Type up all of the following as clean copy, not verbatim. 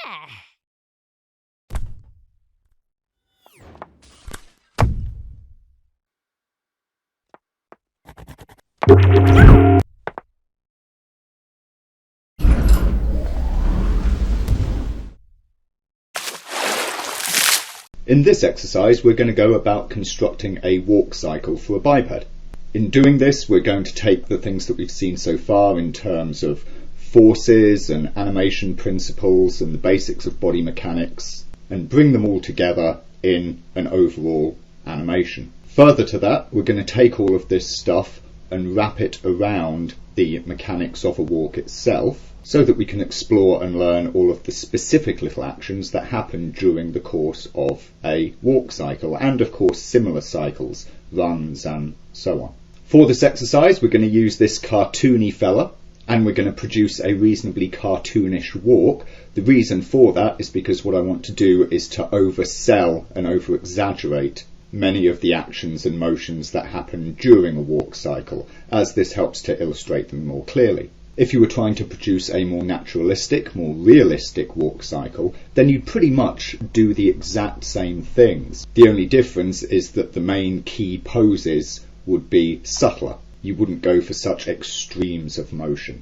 In this exercise, we're going to go about constructing a walk cycle for a biped. In doing this, we're going to take the things that we've seen so far in terms of forces and animation principles and the basics of body mechanics and bring them all together in an overall animation. Further to that, we're going to take all of this stuff and wrap it around the mechanics of a walk itself, so that we can explore and learn all of the specific little actions that happen during the course of a walk cycle, and of course similar cycles, runs and so on. For this exercise, we're going to use this cartoony fella, and we're going to produce a reasonably cartoonish walk. The reason for that is because what I want to do is to oversell and over-exaggerate many of the actions and motions that happen during a walk cycle, as this helps to illustrate them more clearly. If you were trying to produce a more naturalistic, more realistic walk cycle, then you'd pretty much do the exact same things. The only difference is that the main key poses would be subtler. You wouldn't go for such extremes of motion.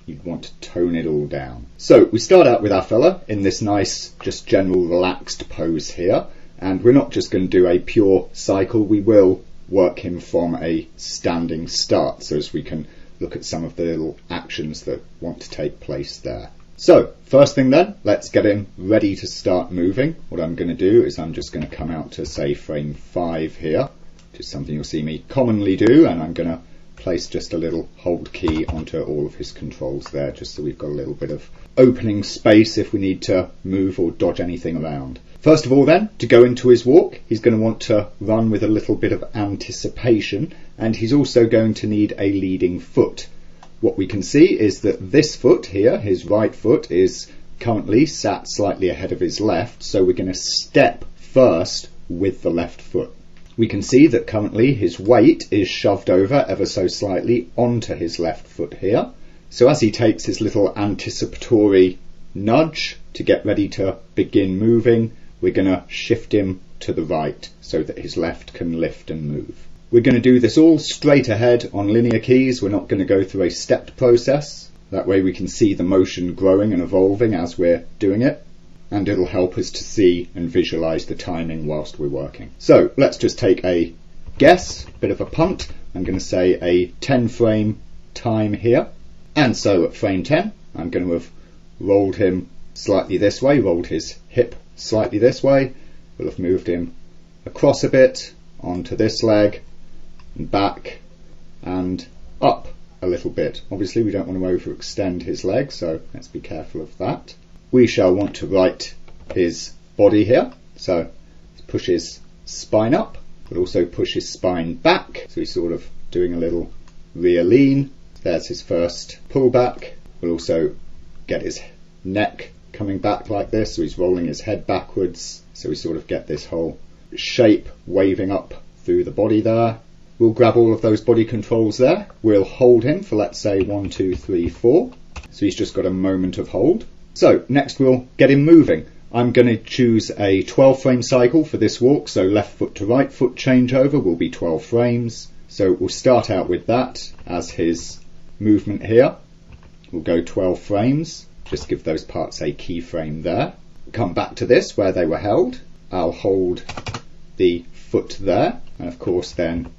You'd want to tone it all down. So we start out with our fella in this nice, just general relaxed pose here. And we're not just going to do a pure cycle, we will work him from a standing start, so as we can look at some of the little actions that want to take place there. So, first thing then, let's get him ready to start moving. What I'm going to do is I'm just going to come out to, say, frame 5 here, which is something you'll see me commonly do, and I'm going to place just a little hold key onto all of his controls there, just so we've got a little bit of opening space if we need to move or dodge anything around. First of all then, to go into his walk, he's going to want to run with a little bit of anticipation, and he's also going to need a leading foot. What we can see is that this foot here, his right foot, is currently sat slightly ahead of his left, so we're going to step first with the left foot. We can see that currently his weight is shoved over ever so slightly onto his left foot here. So as he takes his little anticipatory nudge to get ready to begin moving, we're going to shift him to the right so that his left can lift and move. We're going to do this all straight ahead on linear keys. We're not going to go through a stepped process. That way we can see the motion growing and evolving as we're doing it, and it'll help us to see and visualize the timing whilst we're working. So let's just take a guess, bit of a punt. I'm going to say a 10 frame time here. And so at frame 10, I'm going to have rolled him slightly this way, rolled his hip slightly this way. We'll have moved him across a bit onto this leg and back and up a little bit. Obviously we don't want to overextend his leg, so let's be careful of that. We shall want to right his body here, so push his spine up, but also push his spine back, so he's sort of doing a little rear lean. There's his first pull back. We'll also get his neck coming back like this, so he's rolling his head backwards, so we sort of get this whole shape waving up through the body there. We'll grab all of those body controls there. We'll hold him for, let's say, 1, 2, 3, 4. So he's just got a moment of hold. So next we'll get him moving. I'm going to choose a 12 frame cycle for this walk, so left foot to right foot changeover will be 12 frames. So we'll start out with that as his movement here. We'll go 12 frames. Just give those parts a keyframe there. Come back to this where they were held. I'll hold the foot there, and of course then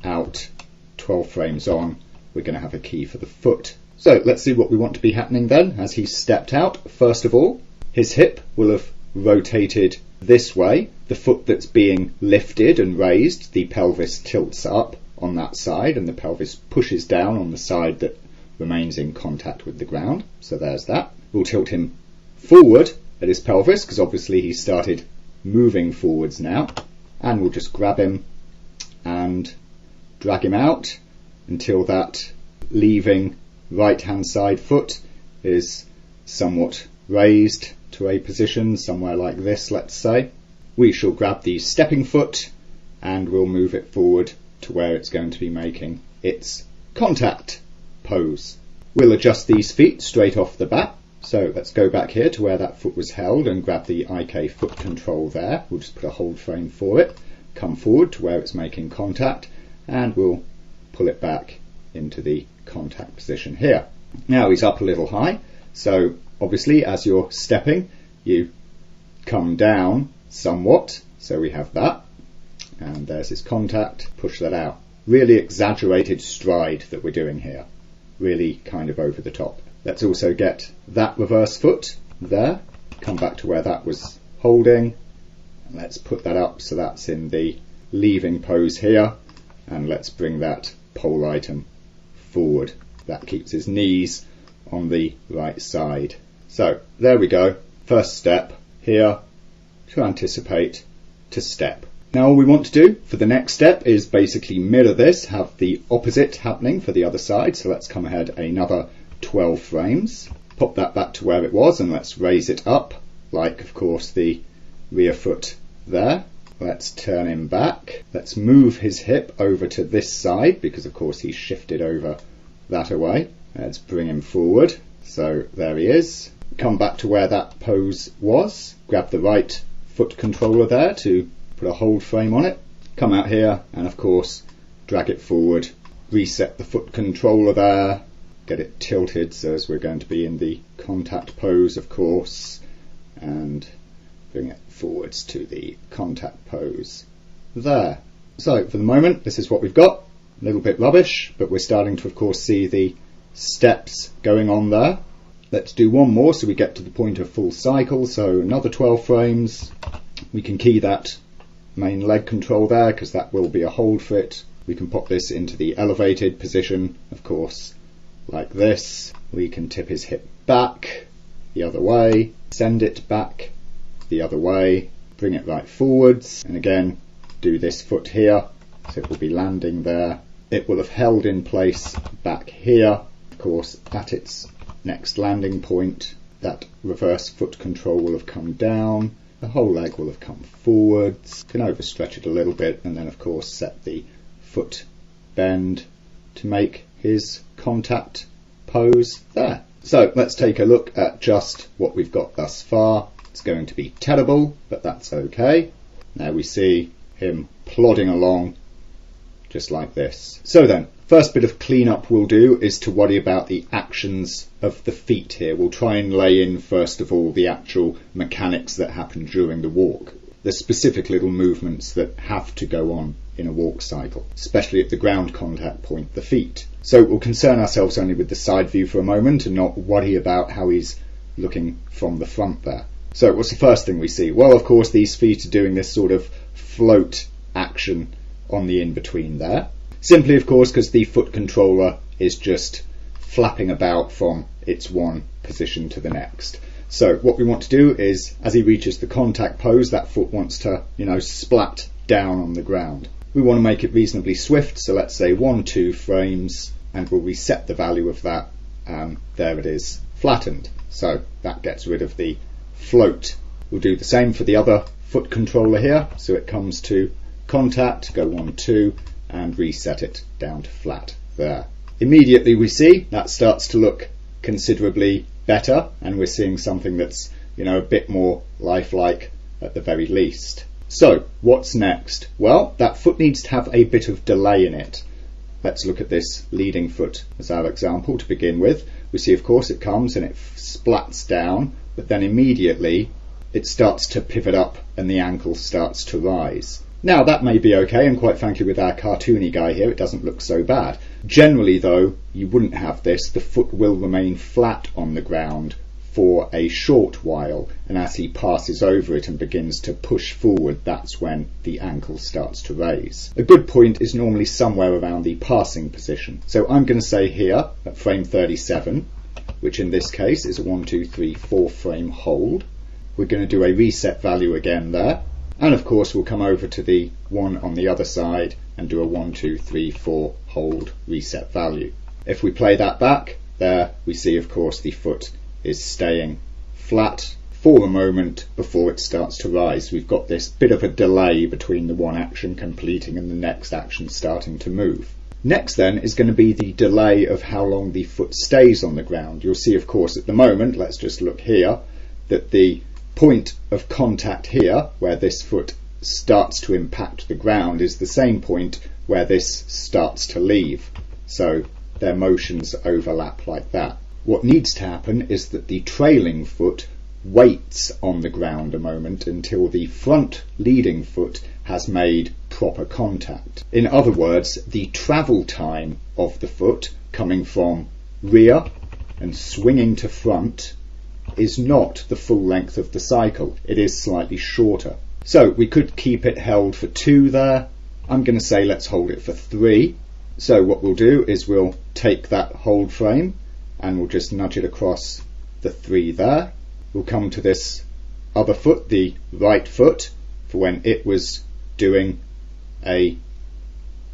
out 12 frames on we're going to have a key for the foot. So let's see what we want to be happening then as he's stepped out. First of all, his hip will have rotated this way. The foot that's being lifted and raised, the pelvis tilts up on that side and the pelvis pushes down on the side that remains in contact with the ground. So there's that. We'll tilt him forward at his pelvis because obviously he started moving forwards now, and we'll just grab him and drag him out until that leaving right hand side foot is somewhat raised to a position somewhere like this, let's say. We shall grab the stepping foot and we'll move it forward to where it's going to be making its contact pose. We'll adjust these feet straight off the bat. So let's go back here to where that foot was held and grab the IK foot control there. We'll just put a hold frame for it, come forward to where it's making contact, and we'll pull it back into the contact position here. Now he's up a little high, so obviously as you're stepping you come down somewhat, so we have that, and there's his contact, push that out. Really exaggerated stride that we're doing here, really kind of over the top. Let's also get that reverse foot there, come back to where that was holding, and let's put that up so that's in the leaving pose here, and let's bring that pole item forward. That keeps his knees on the right side. So there we go, first step here to anticipate to step. Now all we want to do for the next step is basically mirror this, have the opposite happening for the other side. So let's come ahead another 12 frames, pop that back to where it was, and let's raise it up like of course the rear foot there. Let's turn him back, let's move his hip over to this side because of course he's shifted over that away. Let's bring him forward, so there he is. Come back to where that pose was, grab the right foot controller there to put a hold frame on it, come out here and of course drag it forward, reset the foot controller there, get it tilted so as we're going to be in the contact pose of course, and bring it forwards to the contact pose there. So for the moment this is what we've got, a little bit rubbish, but we're starting to of course see the steps going on there. Let's do one more so we get to the point of full cycle, so another 12 frames. We can key that main leg control there because that will be a hold for it. We can pop this into the elevated position of course like this. We can tip his hip back the other way, send it back the other way, bring it right forwards, and again do this foot here so it will be landing there. It will have held in place back here, of course at its next landing point that reverse foot control will have come down, the whole leg will have come forwards, can overstretch it a little bit, and then of course set the foot bend to make his contact pose there. So let's take a look at just what we've got thus far. It's going to be terrible, but that's okay. Now we see him plodding along just like this. So then, first bit of cleanup we'll do is to worry about the actions of the feet here. We'll try and lay in first of all the actual mechanics that happen during the walk, the specific little movements that have to go on in a walk cycle, especially at the ground contact point, the feet. So we'll concern ourselves only with the side view for a moment and not worry about how he's looking from the front there. So what's the first thing we see? Well, of course, these feet are doing this sort of float action on the in-between there. Simply, of course, because the foot controller is just flapping about from its one position to the next. So what we want to do is, as he reaches the contact pose, that foot wants to, splat down on the ground. We want to make it reasonably swift, so let's say 1-2 frames, and we'll reset the value of that, and there it is, flattened. So that gets rid of the float. We'll do the same for the other foot controller here, so it comes to contact, go 1-2, and reset it down to flat there. Immediately we see that starts to look considerably better, and we're seeing something that's a bit more lifelike at the very least. So what's next? Well, that foot needs to have a bit of delay in it. Let's look at this leading foot as our example to begin with. We see of course it comes and it splats down, but then immediately it starts to pivot up and the ankle starts to rise. Now that may be okay, and quite frankly with our cartoony guy here it doesn't look so bad. Generally though, you wouldn't have this. The foot will remain flat on the ground for a short while, and as he passes over it and begins to push forward, that's when the ankle starts to raise. A good point is normally somewhere around the passing position. So I'm going to say here at frame 37, which in this case is a 1, 2, 3, 4 frame hold. We're going to do a reset value again there. And of course we'll come over to the one on the other side and do a 1, 2, 3, 4 hold reset value. If we play that back, there we see of course the foot is staying flat for a moment before it starts to rise. We've got this bit of a delay between the one action completing and the next action starting to move. Next then is going to be the delay of how long the foot stays on the ground. You'll see, of course, at the moment, let's just look here, that the point of contact here, where this foot starts to impact the ground, is the same point where this starts to leave. So their motions overlap like that. What needs to happen is that the trailing foot waits on the ground a moment until the front leading foot has made proper contact. In other words, the travel time of the foot coming from rear and swinging to front is not the full length of the cycle. It is slightly shorter. So we could keep it held for 2 there. I'm going to say let's hold it for 3. So what we'll do is we'll take that hold frame and we'll just nudge it across the 3 there. We'll come to this other foot, the right foot, for when it was doing a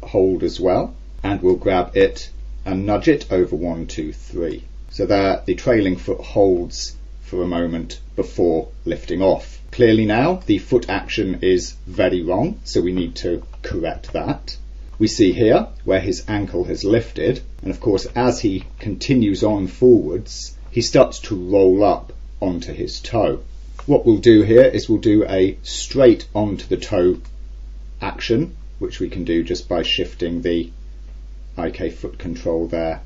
hold as well, and we'll grab it and nudge it over 1, 2, 3. So there the trailing foot holds for a moment before lifting off. Clearly now the foot action is very wrong, so we need to correct that. We see here where his ankle has lifted, and of course as he continues on forwards he starts to roll up onto his toe. What we'll do here is we'll do a straight onto the toe action, which we can do just by shifting the IK foot control there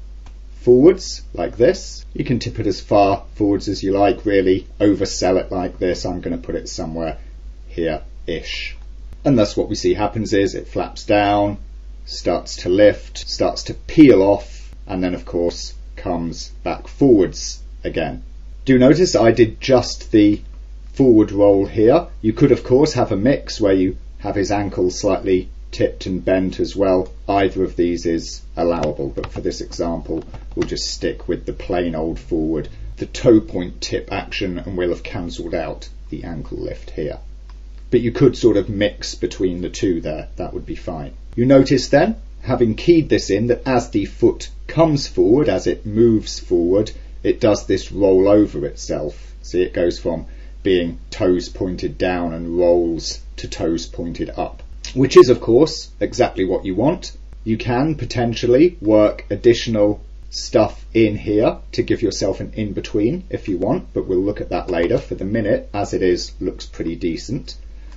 forwards like this. You can tip it as far forwards as you like, really oversell it like this. I'm going to put it somewhere here-ish. And thus what we see happens is it flaps down, starts to lift, starts to peel off, and then of course comes back forwards again. Do notice I did just the forward roll here. You could of course have a mix where you have his ankle slightly tipped and bent as well. Either of these is allowable, but for this example we'll just stick with the plain old forward. The toe point tip action and we'll have cancelled out the ankle lift here. But you could sort of mix between the two there, that would be fine. You notice then, having keyed this in, that as the foot comes forward, as it moves forward, it does this roll over itself. See, it goes from being toes pointed down and rolls to toes pointed up, which is of course exactly what you want. You can potentially work additional stuff in here to give yourself an in-between if you want, but we'll look at that later. For the minute, as it is, looks pretty decent.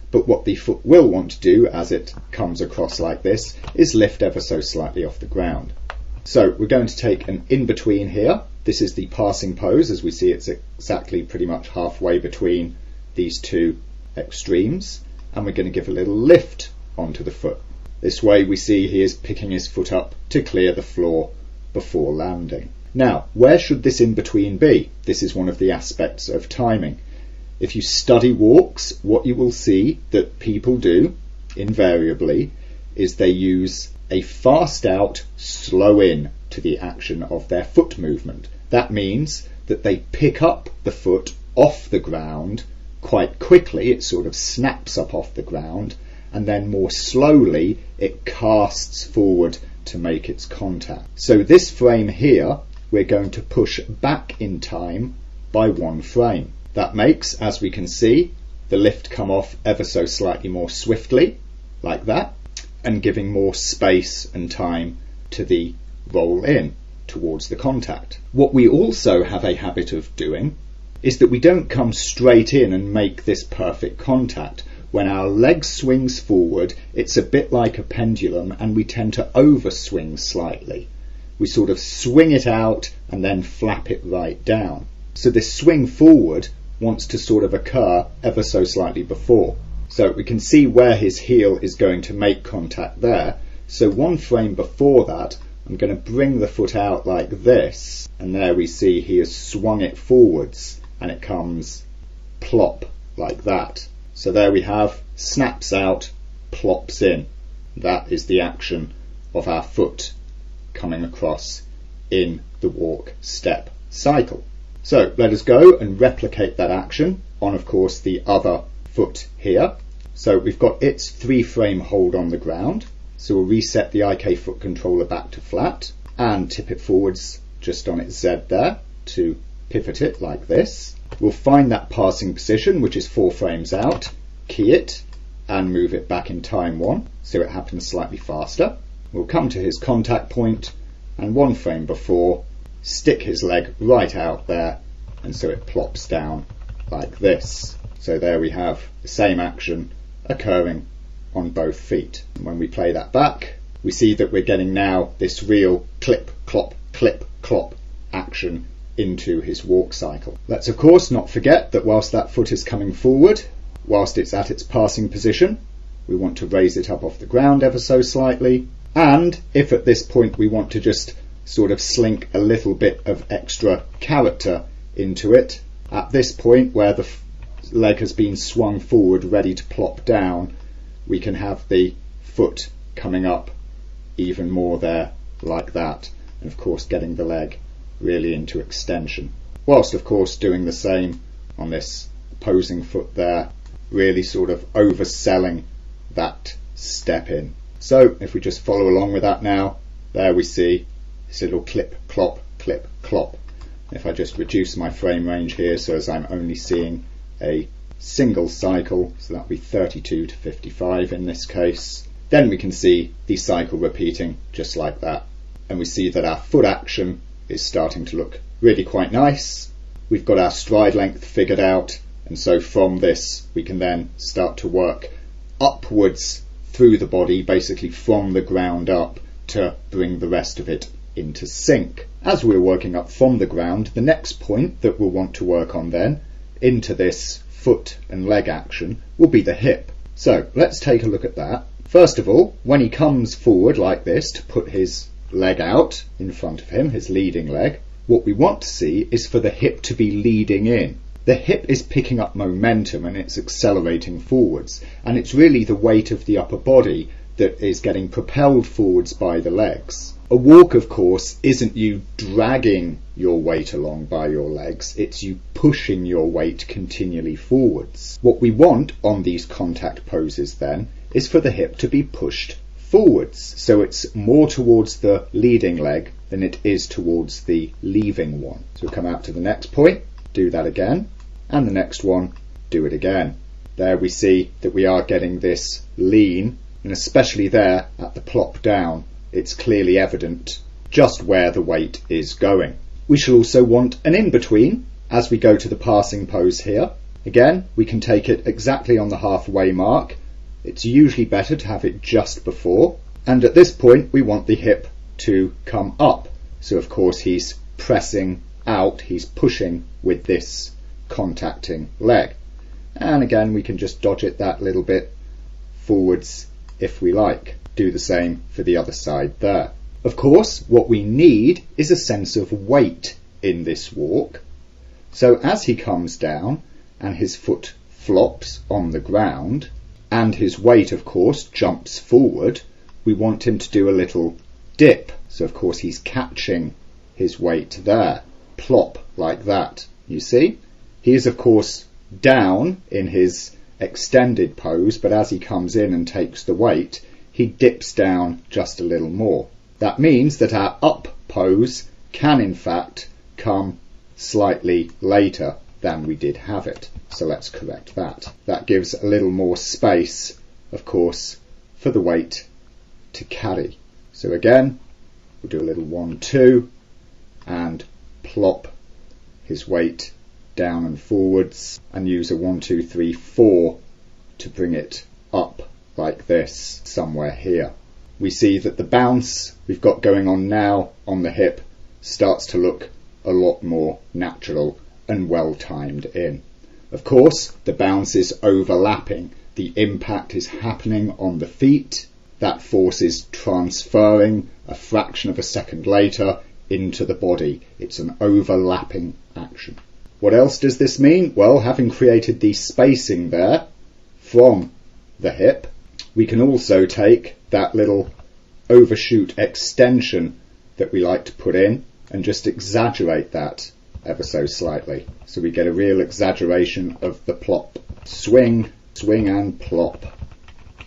But what the foot will want to do as it comes across like this is lift ever so slightly off the ground. So we're going to take an in-between here. This is the passing pose. As we see, it's exactly pretty much halfway between these two extremes, and we're going to give a little lift onto the foot. This way we see he is picking his foot up to clear the floor before landing. Now, where should this in-between be? This is one of the aspects of timing. If you study walks, what you will see that people do invariably is they use a fast out, slow in to the action of their foot movement. That means that they pick up the foot off the ground quite quickly. It sort of snaps up off the ground, and then more slowly it casts forward to make its contact. So this frame here we're going to push back in time by 1 frame. That makes, as we can see, the lift come off ever so slightly more swiftly, like that, and giving more space and time to the roll in towards the contact. What we also have a habit of doing is that we don't come straight in and make this perfect contact. When our leg swings forward, it's a bit like a pendulum, and we tend to overswing slightly. We sort of swing it out and then flap it right down. So this swing forward wants to sort of occur ever so slightly before. So we can see where his heel is going to make contact there. So 1 frame before that, I'm going to bring the foot out like this, and there we see he has swung it forwards, and it comes plop like that. So there we have, snaps out, plops in. That is the action of our foot coming across in the walk step cycle. So let us go and replicate that action on, of course, the other foot here. So we've got its 3 frame hold on the ground. So we'll reset the IK foot controller back to flat and tip it forwards just on its Z there to pivot it like this. We'll find that passing position, which is 4 frames out, key it and move it back in time 1 so it happens slightly faster. We'll come to his contact point and 1 frame before stick his leg right out there, and so it plops down like this. So there we have the same action occurring on both feet. And when we play that back, we see that we're getting now this real clip, clop, action into his walk cycle. Let's of course not forget that whilst that foot is coming forward, whilst it's at its passing position, we want to raise it up off the ground ever so slightly. And if at this point we want to just sort of slink a little bit of extra character into it, at this point where the leg has been swung forward ready to plop down, we can have the foot coming up even more there like that, and of course getting the leg really into extension, whilst of course doing the same on this opposing foot there, really sort of overselling that step in. So if we just follow along with that now, there we see this little clip, clop. If I just reduce my frame range here so as I'm only seeing a single cycle, so that'll be 32 to 55 in this case, then we can see the cycle repeating just like that. And we see that our foot action is starting to look really quite nice. We've got our stride length figured out, and so from this we can then start to work upwards through the body, basically from the ground up, to bring the rest of it into sync. As we're working up from the ground, the next point that we'll want to work on then into this foot and leg action will be the hip. So let's take a look at that. First of all, when he comes forward like this to put his leg out in front of him, his leading leg, what we want to see is for the hip to be leading in. The hip is picking up momentum and it's accelerating forwards, and it's really the weight of the upper body that is getting propelled forwards by the legs. A walk, of course, isn't you dragging your weight along by your legs, it's you pushing your weight continually forwards. What we want on these contact poses then is for the hip to be pushed forwards, so it's more towards the leading leg than it is towards the leaving one. So we'll come out to the next point, do that again, and the next one, do it again. There we see that we are getting this lean, and especially there at the plop down, it's clearly evident just where the weight is going. We shall also want an in-between as we go to the passing pose here. Again, we can take it exactly on the halfway mark. It's usually better to have it just before. And at this point, we want the hip to come up. So of course he's pressing out, he's pushing with this contacting leg. And again, we can just dodge it that little bit forwards if we like. Do the same for the other side there. Of course, what we need is a sense of weight in this walk. So as he comes down and his foot flops on the ground and his weight, of course, jumps forward, we want him to do a little dip. So of course he's catching his weight there. Plop like that. You see? He is, of course, down in his extended pose, but as he comes in and takes the weight, he dips down just a little more. That means that our up pose can in fact come slightly later than we did have it. So let's correct that. That gives a little more space, of course, for the weight to carry. So again, we'll do a little 1-2 and plop his weight down and forwards, and use a 1-2-3-4 to bring it up like this, somewhere here. We see that the bounce we've got going on now on the hip starts to look a lot more natural and well timed in. Of course, the bounce is overlapping. The impact is happening on the feet. That force is transferring a fraction of a second later into the body. It's an overlapping action. What else does this mean? Well, having created the spacing there from the hip, we can also take that little overshoot extension that we like to put in and just exaggerate that ever so slightly. So we get a real exaggeration of the plop. Swing, swing and plop,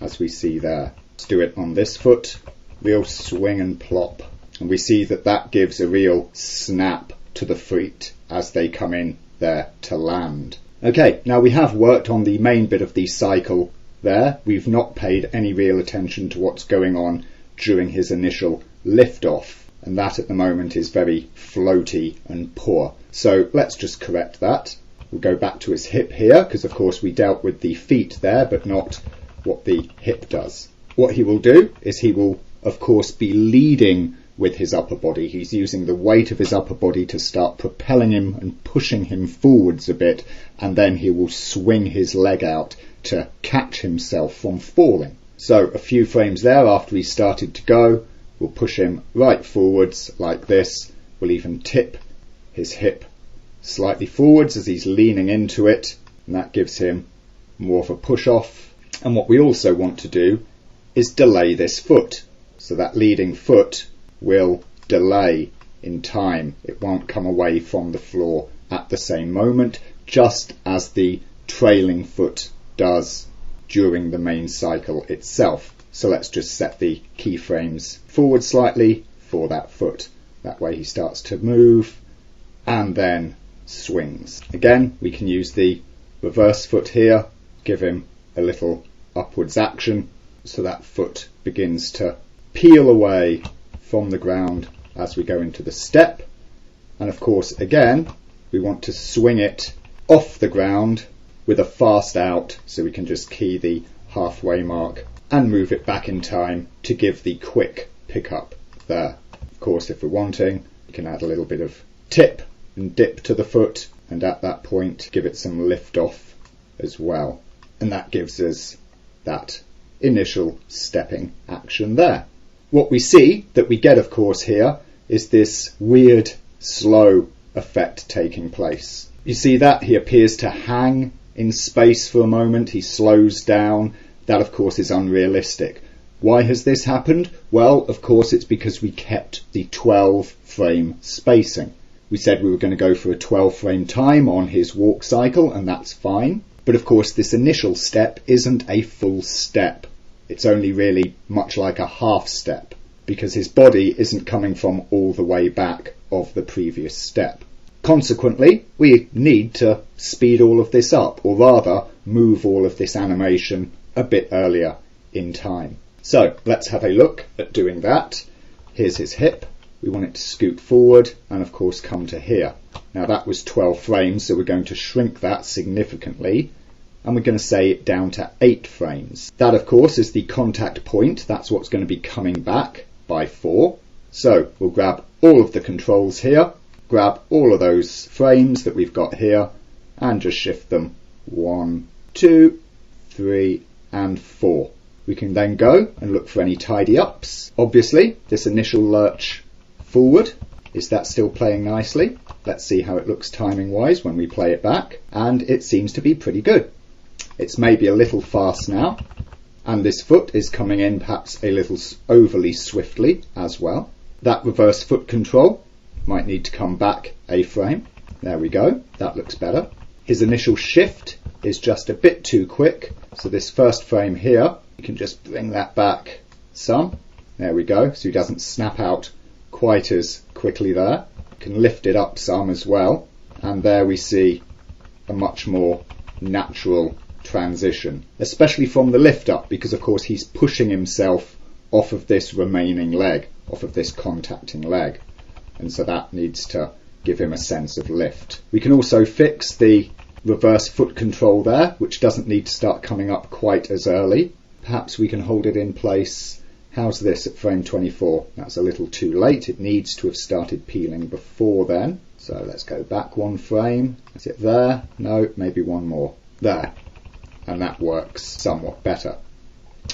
as we see there. Let's do it on this foot. Real swing and plop. And we see that that gives a real snap to the feet as they come in there to land. Okay, now we have worked on the main bit of the cycle there. We've not paid any real attention to what's going on during his initial lift off, and that at the moment is very floaty and poor. So let's just correct that. We'll go back to his hip here, because of course we dealt with the feet there, but not what the hip does. What he will do is he will, of course, be leading with his upper body. He's using the weight of his upper body to start propelling him and pushing him forwards a bit, and then he will swing his leg out to catch himself from falling. So a few frames there after he started to go, we'll push him right forwards like this. We'll even tip his hip slightly forwards as he's leaning into it, and that gives him more of a push off. And what we also want to do is delay this foot. So that leading foot will delay in time. It won't come away from the floor at the same moment, just as the trailing foot does during the main cycle itself. So let's just set the keyframes forward slightly for that foot. That way he starts to move and then swings. Again, we can use the reverse foot here, give him a little upwards action so that foot begins to peel away from the ground as we go into the step. And of course, again, we want to swing it off the ground with a fast out, so we can just key the halfway mark and move it back in time to give the quick pickup there. Of course, if we're wanting, we can add a little bit of tip and dip to the foot, and at that point give it some lift off as well, and that gives us that initial stepping action there. What we see that we get, of course, here is this weird slow effect taking place. You see that he appears to hang in space for a moment. He slows down. That, of course, is unrealistic. Why has this happened? Well, of course, it's because we kept the 12 frame spacing. We said we were going to go for a 12 frame time on his walk cycle, and that's fine. But of course, this initial step isn't a full step. It's only really much like a half step, because his body isn't coming from all the way back of the previous step. Consequently, we need to speed all of this up, or rather move all of this animation a bit earlier in time. So let's have a look at doing that. Here's his hip. We want it to scoot forward and of course come to here. Now that was 12 frames, so we're going to shrink that significantly, and we're going to say it down to 8 frames. That of course is the contact point. That's what's going to be coming back by 4. So we'll grab all of the controls here, grab all of those frames that we've got here, and just shift them 1, 2, 3 and 4. We can then go and look for any tidy ups. Obviously this initial lurch forward, is that still playing nicely? Let's see how it looks timing wise when we play it back, and it seems to be pretty good. It's maybe a little fast now, and this foot is coming in perhaps a little overly swiftly as well. That reverse foot control might need to come back a frame. There we go, that looks better. His initial shift is just a bit too quick, so this first frame here, you can just bring that back some. There we go, so he doesn't snap out quite as quickly there. You can lift it up some as well, and there we see a much more natural transition, especially from the lift up, because of course he's pushing himself off of this remaining leg, off of this contacting leg, and so that needs to give him a sense of lift. We can also fix the reverse foot control there, which doesn't need to start coming up quite as early. Perhaps we can hold it in place. How's this at frame 24? That's a little too late. It needs to have started peeling before then. So let's go back 1 frame. Is it there? No, maybe one more. There. And that works somewhat better.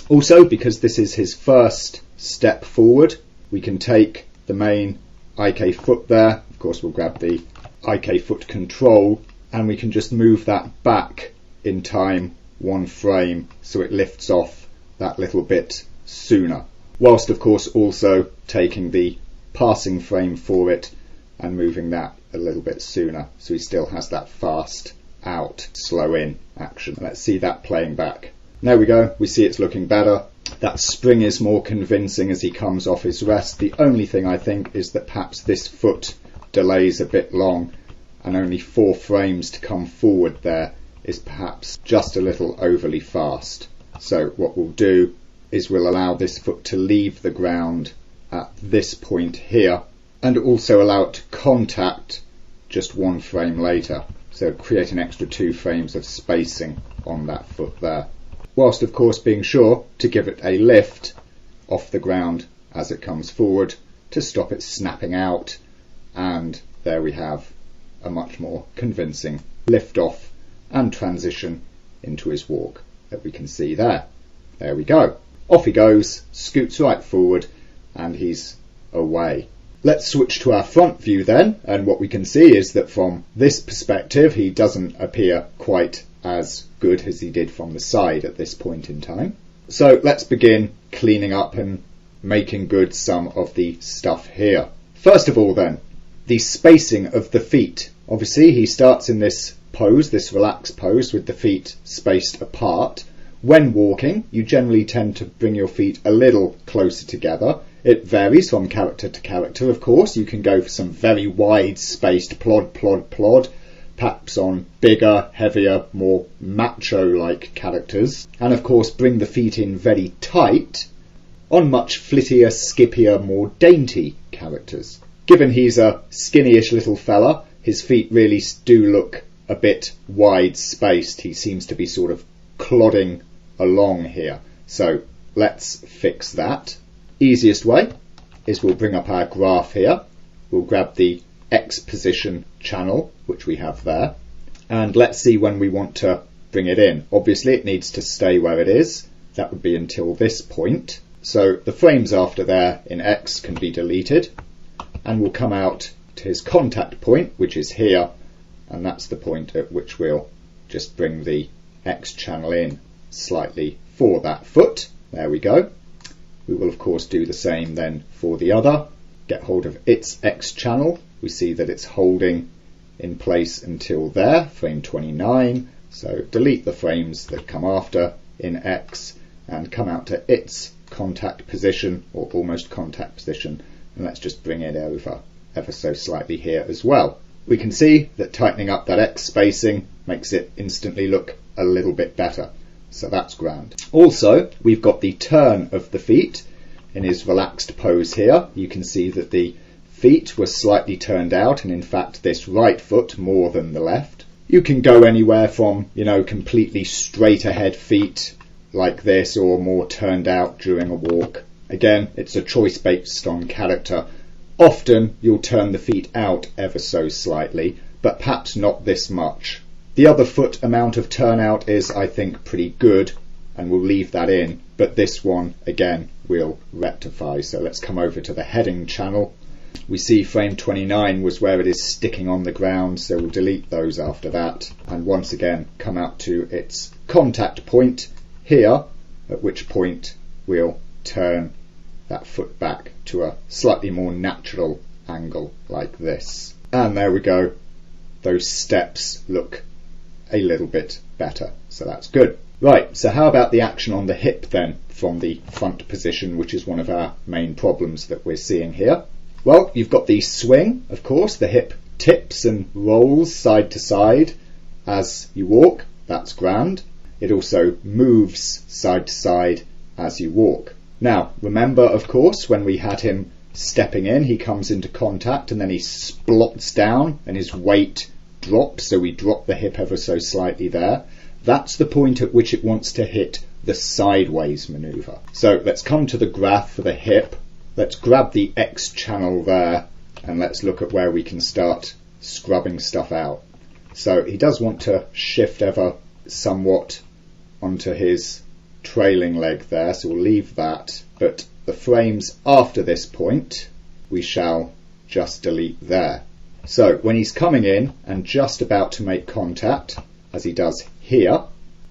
Also, because this is his first step forward, we can take the main IK foot there. Of course, we'll grab the IK foot control, and we can just move that back in time 1 frame so it lifts off that little bit sooner, whilst of course also taking the passing frame for it and moving that a little bit sooner, so he still has that fast out, slow in action. Let's see that playing back. There we go, we see it's looking better. That spring is more convincing as he comes off his rest. The only thing I think is that perhaps this foot delays a bit long, and only 4 frames to come forward there is perhaps just a little overly fast. So what we'll do is we'll allow this foot to leave the ground at this point here, and also allow it to contact just one frame later. So create an extra 2 frames of spacing on that foot there, whilst of course being sure to give it a lift off the ground as it comes forward to stop it snapping out. And there we have a much more convincing lift off and transition into his walk that we can see there. There we go. Off he goes, scoots right forward, and he's away. Let's switch to our front view then, and what we can see is that from this perspective he doesn't appear quite as good as he did from the side at this point in time. So let's begin cleaning up and making good some of the stuff here. First of all then, the spacing of the feet. Obviously he starts in this pose, this relaxed pose, with the feet spaced apart. When walking, you generally tend to bring your feet a little closer together. It varies from character to character, of course. You can go for some very wide spaced plod, plod, plod, perhaps on bigger, heavier, more macho-like characters. And of course bring the feet in very tight on much flittier, skippier, more dainty characters. Given he's a skinny-ish little fella, his feet really do look a bit wide-spaced. He seems to be sort of clodding along here. So let's fix that. Easiest way is we'll bring up our graph here. We'll grab the X position channel, which we have there, and let's see when we want to bring it in. Obviously it needs to stay where it is. That would be until this point. So the frames after there in X can be deleted, and we'll come out to his contact point, which is here, and that's the point at which we'll just bring the X channel in slightly for that foot. There we go. We will of course do the same then for the other. Get hold of its X channel. We see that it's holding in place until there, frame 29. So delete the frames that come after in X and come out to its contact position, or almost contact position, and let's just bring it over ever so slightly here as well. We can see that tightening up that X spacing makes it instantly look a little bit better. So that's grand. Also, we've got the turn of the feet in his relaxed pose here. You can see that the feet were slightly turned out, and in fact this right foot more than the left. You can go anywhere from, completely straight ahead feet like this, or more turned out during a walk. Again, it's a choice based on character. Often you'll turn the feet out ever so slightly, but perhaps not this much. The other foot amount of turnout is, I think, pretty good, and we'll leave that in, but this one, again, we'll rectify. So let's come over to the heading channel. We see frame 29 was where it is sticking on the ground, so we'll delete those after that, and once again come out to its contact point here, at which point we'll turn that foot back to a slightly more natural angle like this. And there we go. Those steps look a little bit better, so that's good. Right, so how about the action on the hip then from the front position, which is one of our main problems that we're seeing here? Well, you've got the swing, of course. The hip tips and rolls side to side as you walk. That's grand. It also moves side to side as you walk. Now, remember, of course, when we had him stepping in, he comes into contact and then he splots down and his weight drops, so we drop the hip ever so slightly there. That's the point at which it wants to hit the sideways maneuver. So let's come to the graph for the hip. Let's grab the X channel there and let's look at where we can start scrubbing stuff out. So he does want to shift ever somewhat onto his trailing leg there, so we'll leave that, but the frames after this point we shall just delete there. So when he's coming in and just about to make contact, as he does here,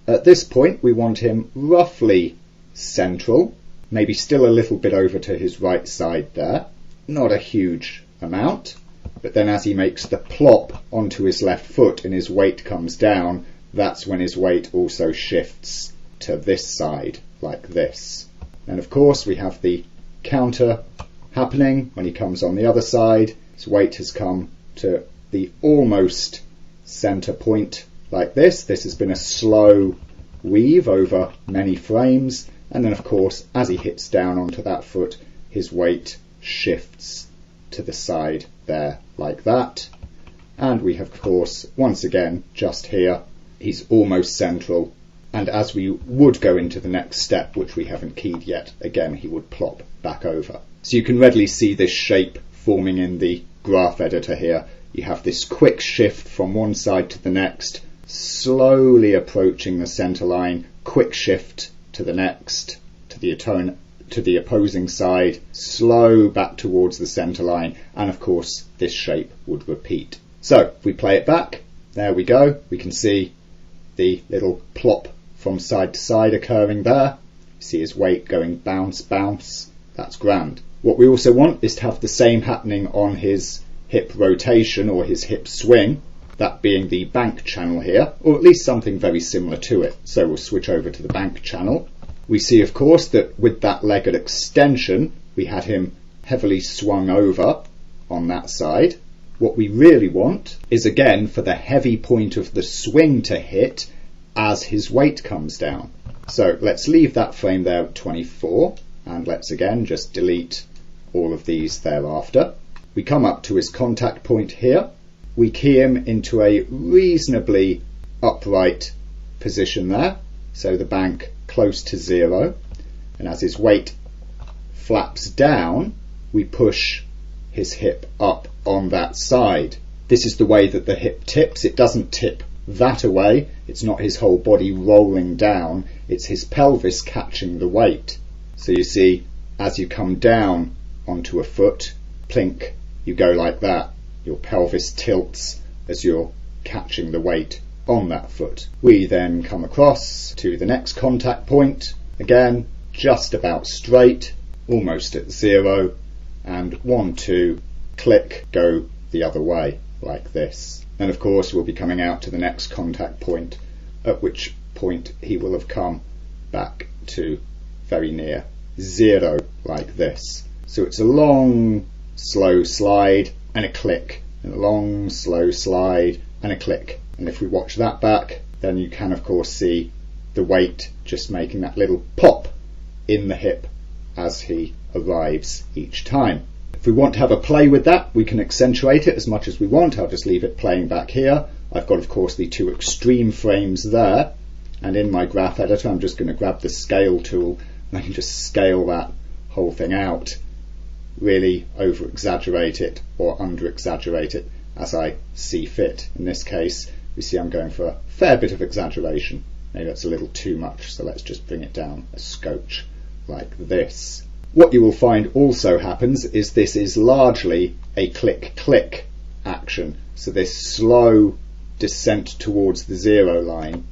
at this point we want him roughly central, maybe still a little bit over to his right side there, not a huge amount, but then as he makes the plop onto his left foot and his weight comes down, that's when his weight also shifts to this side like this. And of course we have the counter happening when he comes on the other side. His weight has come to the almost center point like this. This has been a slow weave over many frames, and then of course as he hits down onto that foot, his weight shifts to the side there like that. And we have of course once again just here, he's almost central, and as we would go into the next step, which we haven't keyed yet, again he would plop back over. So you can readily see this shape forming in the graph editor here. You have this quick shift from one side to the next, slowly approaching the center line, quick shift to the next, to the opposing side, slow back towards the center line, and of course this shape would repeat. So if we play it back, there we go, we can see the little plop from side to side occurring there. See his weight going bounce, bounce, that's grand. What we also want is to have the same happening on his hip rotation or his hip swing, that being the bank channel here, or at least something very similar to it. So we'll switch over to the bank channel. We see of course that with that leg at extension, we had him heavily swung over on that side. What we really want is again for the heavy point of the swing to hit as his weight comes down. So let's leave that frame there at 24, and let's again just delete all of these thereafter. We come up to his contact point here. We key him into a reasonably upright position there, so the bank close to 0, and as his weight flaps down, we push his hip up on that side. This is the way that the hip tips. It doesn't tip that away, it's not his whole body rolling down, it's his pelvis catching the weight. So you see, as you come down onto a foot, plink, you go like that. Your pelvis tilts as you're catching the weight on that foot. We then come across to the next contact point, again just about straight, almost at 0, and 1, 2, click, go the other way like this. And of course we'll be coming out to the next contact point, at which point he will have come back to very near 0 like this. So it's a long slow slide and a click, and a long slow slide and a click. And if we watch that back, then you can of course see the weight just making that little pop in the hip as he arrives each time. If we want to have a play with that, we can accentuate it as much as we want. I'll just leave it playing back here. I've got of course the 2 extreme frames there, and in my graph editor I'm just going to grab the scale tool and I can just scale that whole thing out, really over exaggerate it or under exaggerate it as I see fit. In this case we see I'm going for a fair bit of exaggeration. Maybe that's a little too much, so let's just bring it down a scotch like this. What you will find also happens is this is largely a click-click action. So this slow descent towards the 0 line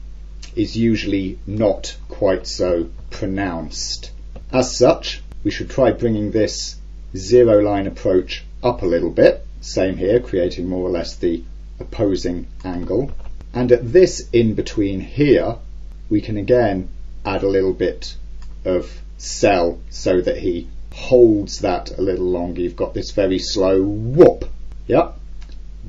is usually not quite so pronounced. As such, we should try bringing this 0 line approach up a little bit. Same here, creating more or less the opposing angle. And at this in between here, we can again add a little bit of cell so that he holds that a little longer. You've got this very slow whoop, yep,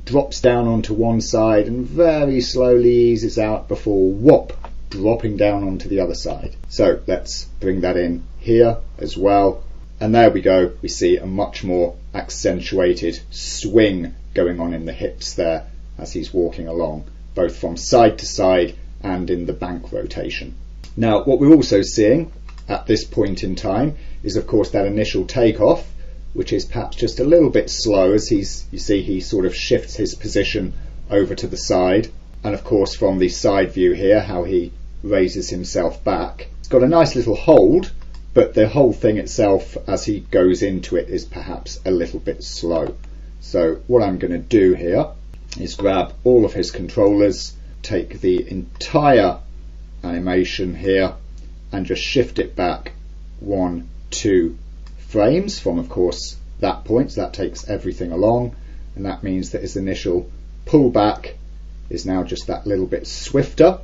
drops down onto one side and very slowly eases out before whoop, dropping down onto the other side. So let's bring that in here as well, and there we go. We see a much more accentuated swing going on in the hips there as he's walking along, both from side to side and in the bank rotation. Now what we're also seeing at this point in time is of course that initial takeoff, which is perhaps just a little bit slow as you see he sort of shifts his position over to the side, and of course from the side view here how he raises himself back. It's got a nice little hold, but the whole thing itself as he goes into it is perhaps a little bit slow. So what I'm going to do here is grab all of his controllers, take the entire animation here and just shift it back 1, 2 frames from of course that point. So that takes everything along, and that means that his initial pullback is now just that little bit swifter.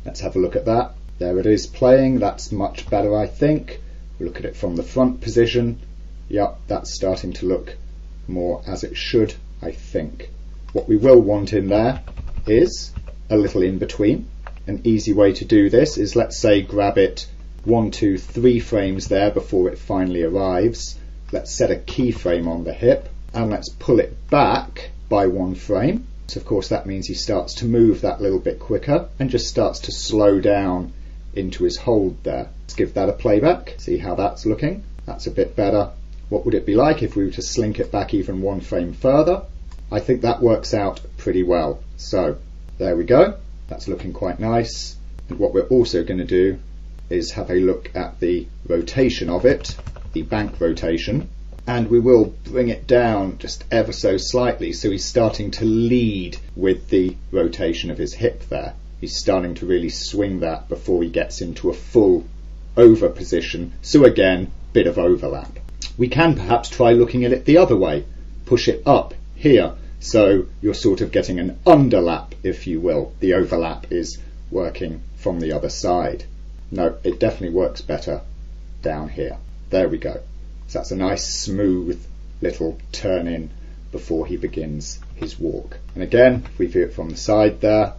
Let's have a look at that. There it is playing. That's much better, I think. We look at it from the front position. Yep, that's starting to look more as it should, I think. What we will want in there is a little in between. An easy way to do this is, let's say, grab it 1, 2, 3 frames there before it finally arrives. Let's set a keyframe on the hip and let's pull it back by 1 frame. So of course that means he starts to move that little bit quicker and just starts to slow down into his hold there. Let's give that a playback, see how that's looking. That's a bit better. What would it be like if we were to slink it back even 1 frame further? I think that works out pretty well. So there we go. That's looking quite nice. And what we're also going to do is have a look at the rotation of it, the bank rotation, and we will bring it down just ever so slightly so he's starting to lead with the rotation of his hip there. He's starting to really swing that before he gets into a full over position. So again, bit of overlap. We can perhaps try looking at it the other way. Push it up here. So you're sort of getting an underlap, if you will. The overlap is working from the other side. No, it definitely works better down here. There we go. So that's a nice smooth little turn in before he begins his walk. And again, if we view it from the side there,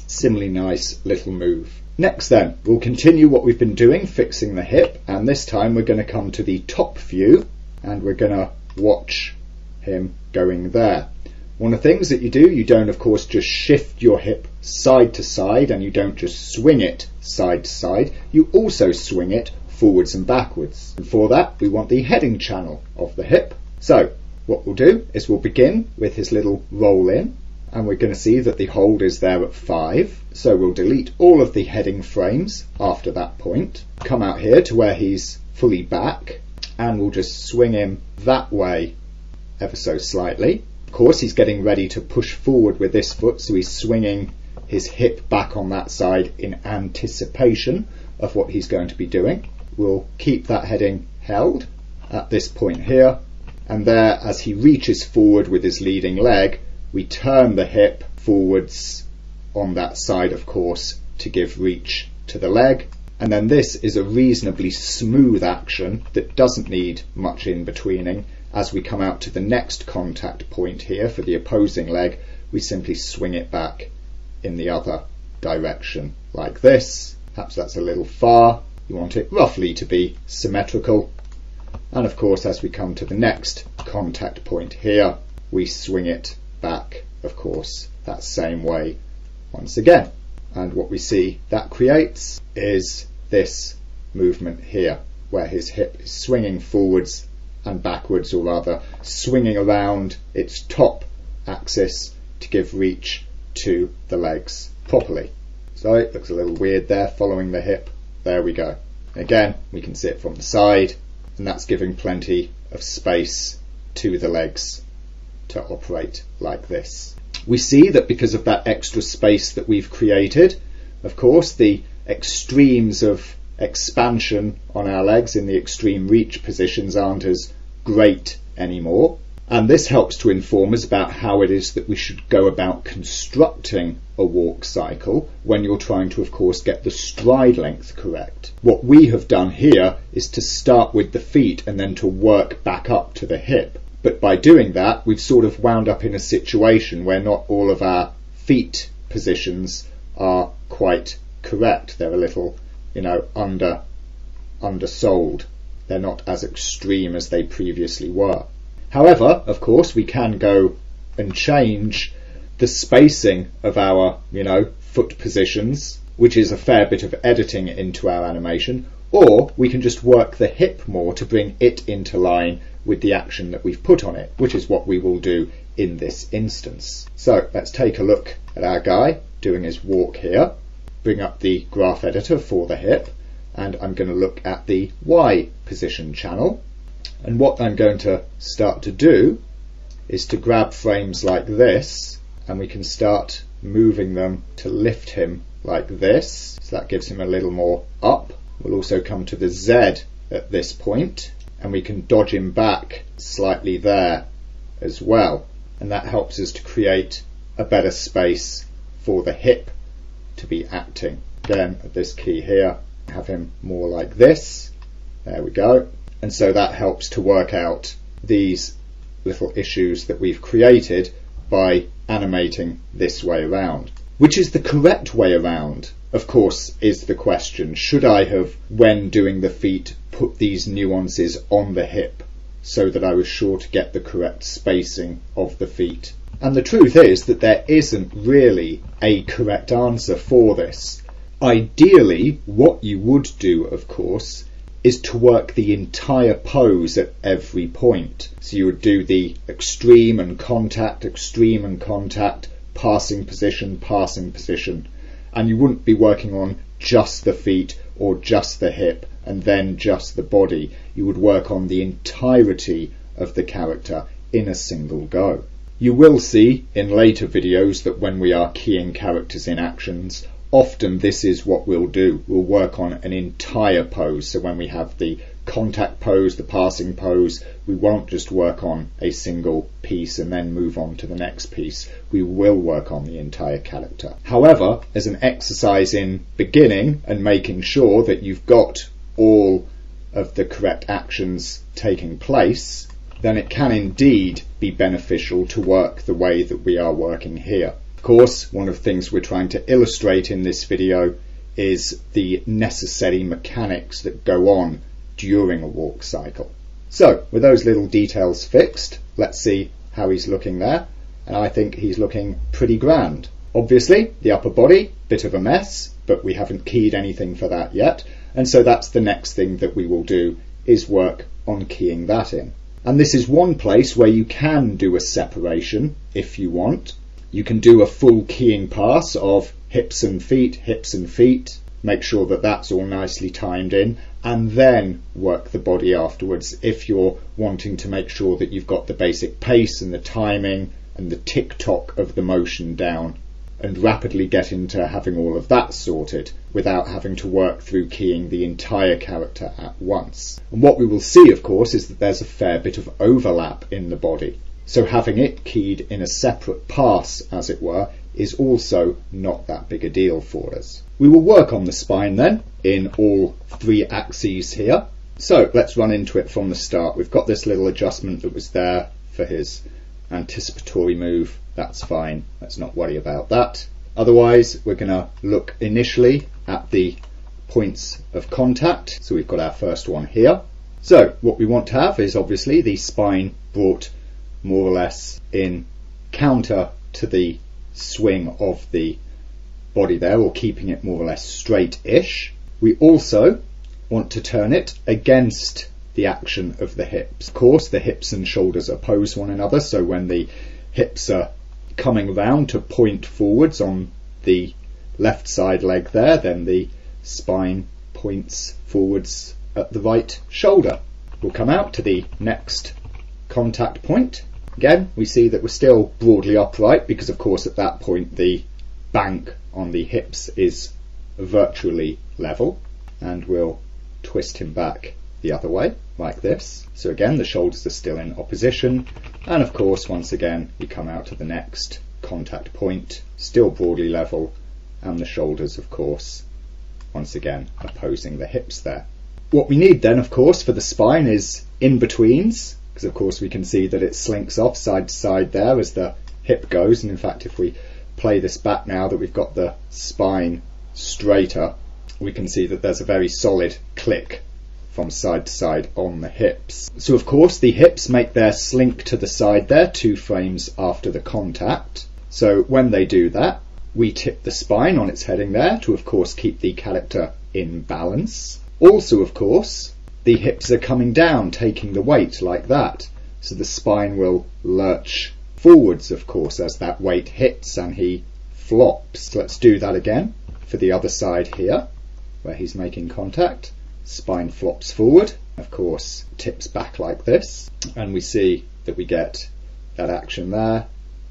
similarly nice little move. Next then, we'll continue what we've been doing, fixing the hip, and this time we're going to come to the top view and we're going to watch him going there. One of the things that you do, you don't of course just shift your hip side to side and you don't just swing it side to side, you also swing it forwards and backwards. And for that we want the heading channel of the hip. So what we'll do is we'll begin with his little roll in and we're going to see that the hold is there at 5. So we'll delete all of the heading frames after that point, come out here to where he's fully back and we'll just swing him that way ever so slightly. Of course he's getting ready to push forward with this foot, so he's swinging his hip back on that side in anticipation of what he's going to be doing. We'll keep that heading held at this point here, and there as he reaches forward with his leading leg, we turn the hip forwards on that side of course to give reach to the leg, and then this is a reasonably smooth action that doesn't need much in-betweening. As we come out to the next contact point here for the opposing leg, we simply swing it back in the other direction like this. Perhaps that's a little far. You want it roughly to be symmetrical. And of course, as we come to the next contact point here, we swing it back, of course, that same way once again. And what we see that creates is this movement here, where his hip is swinging forwards and backwards, or rather swinging around its top axis to give reach to the legs properly. So it looks a little weird there following the hip. There we go. Again, we can see it from the side, and that's giving plenty of space to the legs to operate like this. We see that because of that extra space that we've created, of course the extremes of expansion on our legs in the extreme reach positions aren't as great anymore, and this helps to inform us about how it is that we should go about constructing a walk cycle when you're trying to of course get the stride length correct. What we have done here is to start with the feet and then to work back up to the hip, but by doing that we've sort of wound up in a situation where not all of our feet positions are quite correct. They're a little undersold. They're not as extreme as they previously were. However, of course, we can go and change the spacing of our, foot positions, which is a fair bit of editing into our animation, or we can just work the hip more to bring it into line with the action that we've put on it, which is what we will do in this instance. So let's take a look at our guy doing his walk here. Bring up the graph editor for the hip, and I'm going to look at the Y position channel. And what I'm going to start to do is to grab frames like this, and we can start moving them to lift him like this. So that gives him a little more up. We'll also come to the Z at this point, and we can dodge him back slightly there as well. And that helps us to create a better space for the hip to be acting. Again, at this key here, have him more like this. There we go. And so that helps to work out these little issues that we've created by animating this way around. Which is the correct way around, of course, is the question. Should I have, when doing the feet, put these nuances on the hip so that I was sure to get the correct spacing of the feet? And the truth is that there isn't really a correct answer for this. Ideally, what you would do, of course, is to work the entire pose at every point. So you would do the extreme and contact, passing position, and you wouldn't be working on just the feet or just the hip and then just the body. You would work on the entirety of the character in a single go. You will see in later videos that when we are keying characters in actions, often this is what we'll do. We'll work on an entire pose. So when we have the contact pose, the passing pose, we won't just work on a single piece and then move on to the next piece. We will work on the entire character. However, as an exercise in beginning and making sure that you've got all of the correct actions taking place, then it can indeed be beneficial to work the way that we are working here. Of course, one of the things we're trying to illustrate in this video is the necessary mechanics that go on during a walk cycle. So, with those little details fixed, let's see how he's looking there, and I think he's looking pretty grand. Obviously, the upper body, bit of a mess, but we haven't keyed anything for that yet, and so that's the next thing that we will do, is work on keying that in. And this is one place where you can do a separation if you want. You can do a full keying pass of hips and feet, make sure that that's all nicely timed in, and then work the body afterwards if you're wanting to make sure that you've got the basic pace and the timing and the tick-tock of the motion down, and rapidly get into having all of that sorted without having to work through keying the entire character at once. And what we will see, of course, is that there's a fair bit of overlap in the body. So having it keyed in a separate pass, as it were, is also not that big a deal for us. We will work on the spine then in all three axes here. So let's run into it from the start. We've got this little adjustment that was there for his anticipatory move. That's fine. Let's not worry about that. Otherwise, we're going to look initially at the points of contact. So we've got our first one here. So what we want to have is obviously the spine brought more or less in counter to the swing of the body there, or keeping it more or less straight-ish. We also want to turn it against the action of the hips. Of course, the hips and shoulders oppose one another, so when the hips are coming round to point forwards on the left side leg there, then the spine points forwards at the right shoulder. We'll come out to the next contact point. Again, we see that we're still broadly upright because, of course, at that point the bank on the hips is virtually level, and we'll twist him back the other way like this. So again, the shoulders are still in opposition, and of course, once again, we come out to the next contact point, still broadly level, and the shoulders, of course, once again opposing the hips there. What we need then, of course, for the spine is in-betweens, because of course we can see that it slinks off side to side there as the hip goes, and in fact if we play this back now that we've got the spine straighter, we can see that there's a very solid click from side to side on the hips. So of course the hips make their slink to the side there 2 frames after the contact. So when they do that, we tip the spine on its heading there to of course keep the character in balance. Also of course the hips are coming down, taking the weight like that. So the spine will lurch forwards, of course, as that weight hits and he flops. Let's do that again for the other side here, where he's making contact. Spine flops forward, of course, tips back like this, and we see that we get that action there.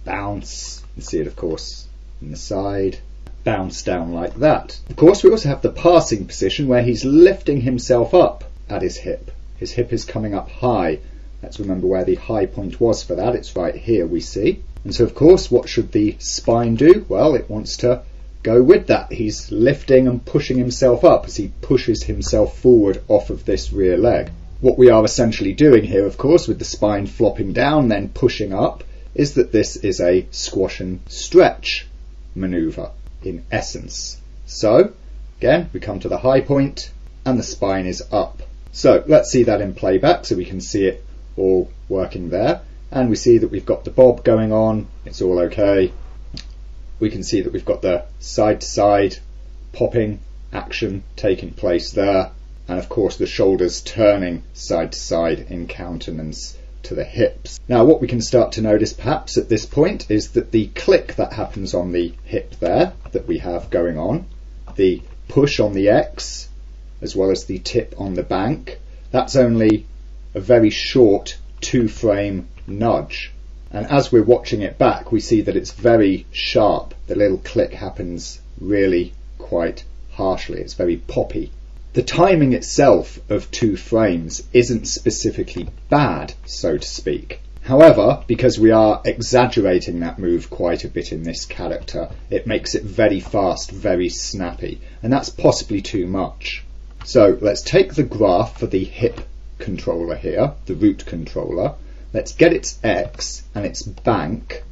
Bounce. You see it, of course, in the side. Bounce down like that. Of course, we also have the passing position where he's lifting himself up at his hip. His hip is coming up high. Let's remember where the high point was for that. It's right here, we see. And so, of course, what should the spine do? Well, it wants to go with that. He's lifting and pushing himself up as he pushes himself forward off of this rear leg. What we are essentially doing here, of course, with the spine flopping down, then pushing up, is that this is a squash and stretch maneuver. in essence. So again, we come to the high point and the spine is up. So let's see that in playback so we can see it all working there. And we see that we've got the bob going on, it's all okay. We can see that we've got the side to side popping action taking place there. And of course the shoulders turning side to side in countenance to the hips. Now what we can start to notice perhaps at this point is that the click that happens on the hip there that we have going on, the push on the X as well as the tip on the bank, that's only a very short 2-frame nudge. And as we're watching it back we see that it's very sharp. The little click happens really quite harshly. It's very poppy. The timing itself of 2 frames isn't specifically bad, so to speak. However, because we are exaggerating that move quite a bit in this character, it makes it very fast, very snappy, and that's possibly too much. So let's take the graph for the hip controller here, the root controller. Let's get its X and its bank,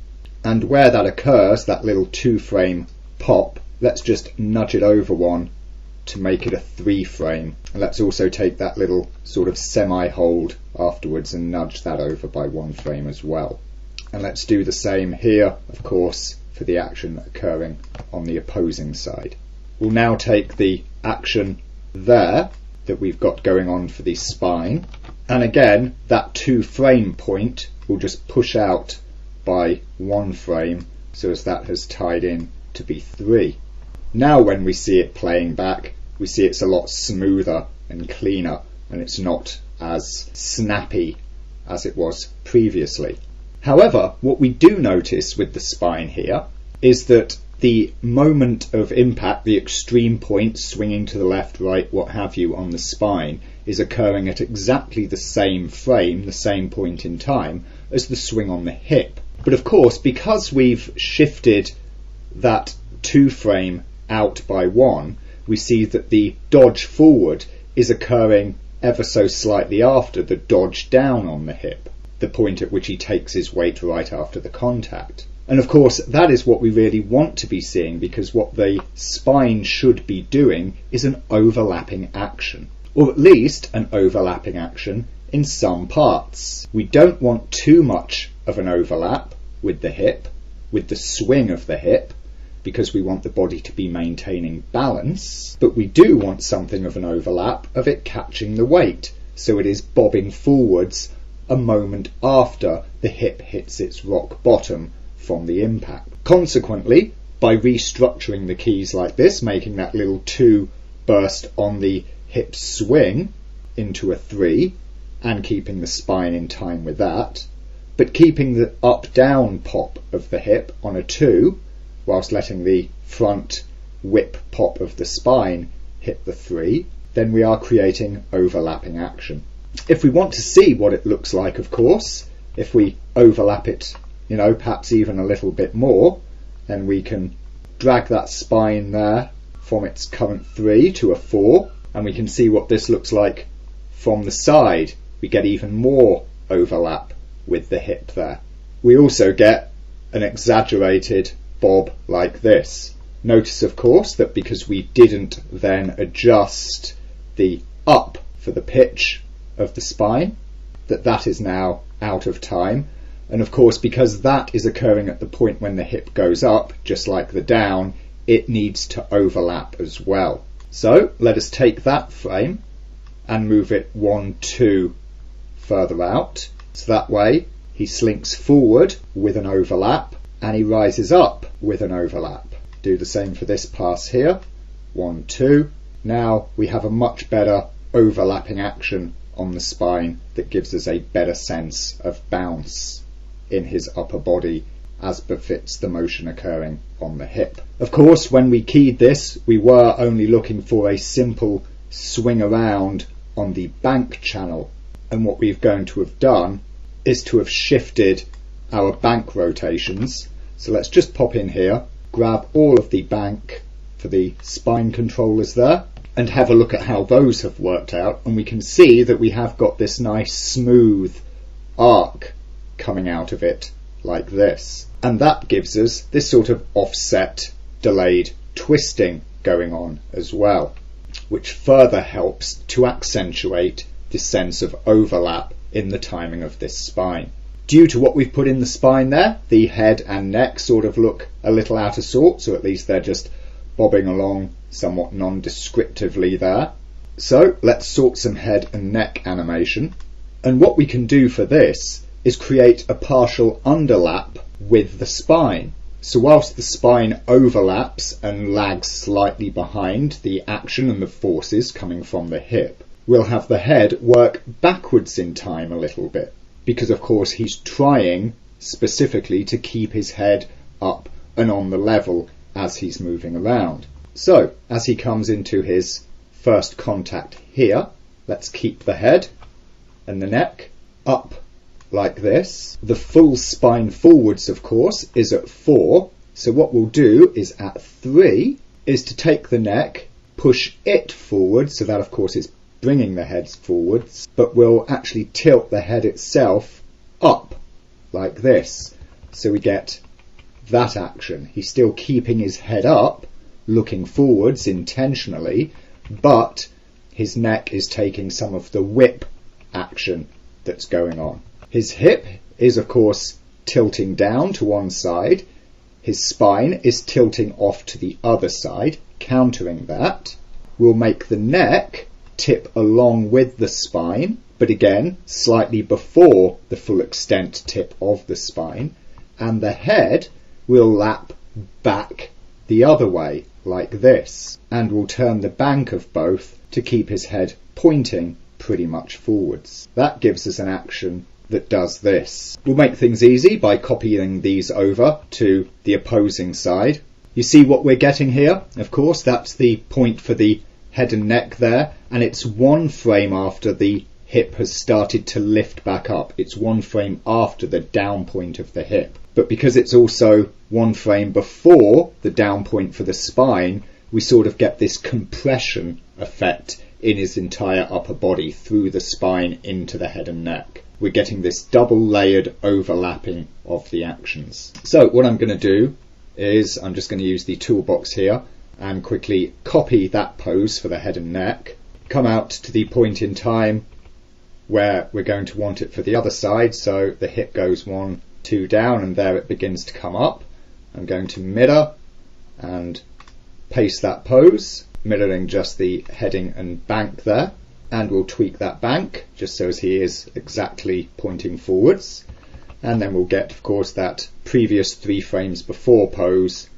and where that occurs, that little 2-frame pop, let's just nudge it over one to make it a 3-frame. And let's also take that little sort of semi-hold afterwards and nudge that over by 1 frame as well. And let's do the same here, of course, for the action occurring on the opposing side. We'll now take the action there that we've got going on for the spine, and again that 2-frame point will just push out by 1 frame so as that has tied in to be 3. Now when we see it playing back, we see it's a lot smoother and cleaner, and it's not as snappy as it was previously. However, what we do notice with the spine here is that the moment of impact, the extreme point swinging to the left, right, what have you on the spine, is occurring at exactly the same frame, the same point in time, as the swing on the hip. But of course, because we've shifted that 2-frame out by 1, we see that the dodge forward is occurring ever so slightly after the dodge down on the hip, the point at which he takes his weight right after the contact. And of course that is what we really want to be seeing, because what the spine should be doing is an overlapping action, or at least an overlapping action in some parts. We don't want too much of an overlap with the hip, with the swing of the hip, because we want the body to be maintaining balance, but we do want something of an overlap of it catching the weight, so it is bobbing forwards a moment after the hip hits its rock bottom from the impact. Consequently, by restructuring the keys like this, making that little 2 burst on the hip swing into a 3, and keeping the spine in time with that, but keeping the up-down pop of the hip on a 2, whilst letting the front whip pop of the spine hit the 3, then we are creating overlapping action. If we want to see what it looks like, of course, if we overlap it, perhaps even a little bit more, then we can drag that spine there from its current 3 to a 4, and we can see what this looks like from the side. We get even more overlap with the hip there. We also get an exaggerated bob like this. Notice of course that because we didn't then adjust the up for the pitch of the spine, that is now out of time, and of course because that is occurring at the point when the hip goes up, just like the down, it needs to overlap as well. So let us take that frame and move it 1, 2 further out, so that way he slinks forward with an overlap and he rises up with an overlap. Do the same for this pass here, 1, 2. Now we have a much better overlapping action on the spine that gives us a better sense of bounce in his upper body as befits the motion occurring on the hip. Of course, when we keyed this, we were only looking for a simple swing around on the bank channel, and what we're going to have done is to have shifted our bank rotations. So let's just pop in here, grab all of the bank for the spine controllers there, and have a look at how those have worked out, and we can see that we have got this nice smooth arc coming out of it like this, and that gives us this sort of offset delayed twisting going on as well, which further helps to accentuate the sense of overlap in the timing of this spine. Due to what we've put in the spine there, the head and neck sort of look a little out of sorts, or at least they're just bobbing along somewhat non-descriptively there. So let's sort some head and neck animation. And what we can do for this is create a partial underlap with the spine. So whilst the spine overlaps and lags slightly behind the action and the forces coming from the hip, we'll have the head work backwards in time a little bit, because of course he's trying specifically to keep his head up and on the level as he's moving around. So as he comes into his first contact here, let's keep the head and the neck up like this. The full spine forwards, of course, is at 4. So what we'll do is at 3 is to take the neck, push it forward, so that of course is bringing the head forwards, but we'll actually tilt the head itself up like this. So we get that action. He's still keeping his head up, looking forwards intentionally, but his neck is taking some of the whip action that's going on. His hip is of course tilting down to one side. His spine is tilting off to the other side, countering that. We'll make the neck tip along with the spine, but again slightly before the full extent tip of the spine, and the head will lap back the other way like this, and we'll turn the bank of both to keep his head pointing pretty much forwards. That gives us an action that does this. We'll make things easy by copying these over to the opposing side. You see what we're getting here? Of course, that's the point for the head and neck there, and it's one frame after the hip has started to lift back up. It's one frame after the down point of the hip. But because it's also one frame before the down point for the spine, we sort of get this compression effect in his entire upper body through the spine into the head and neck. We're getting this double layered overlapping of the actions. So what I'm going to do is I'm just going to use the toolbox here and quickly copy that pose for the head and neck, come out to the point in time where we're going to want it for the other side. So the hip goes 1, 2 down, and there it begins to come up. I'm going to mirror and paste that pose, mirroring just the heading and bank there, and we'll tweak that bank just so as he is exactly pointing forwards, and then we'll get of course that previous 3 frames before pose,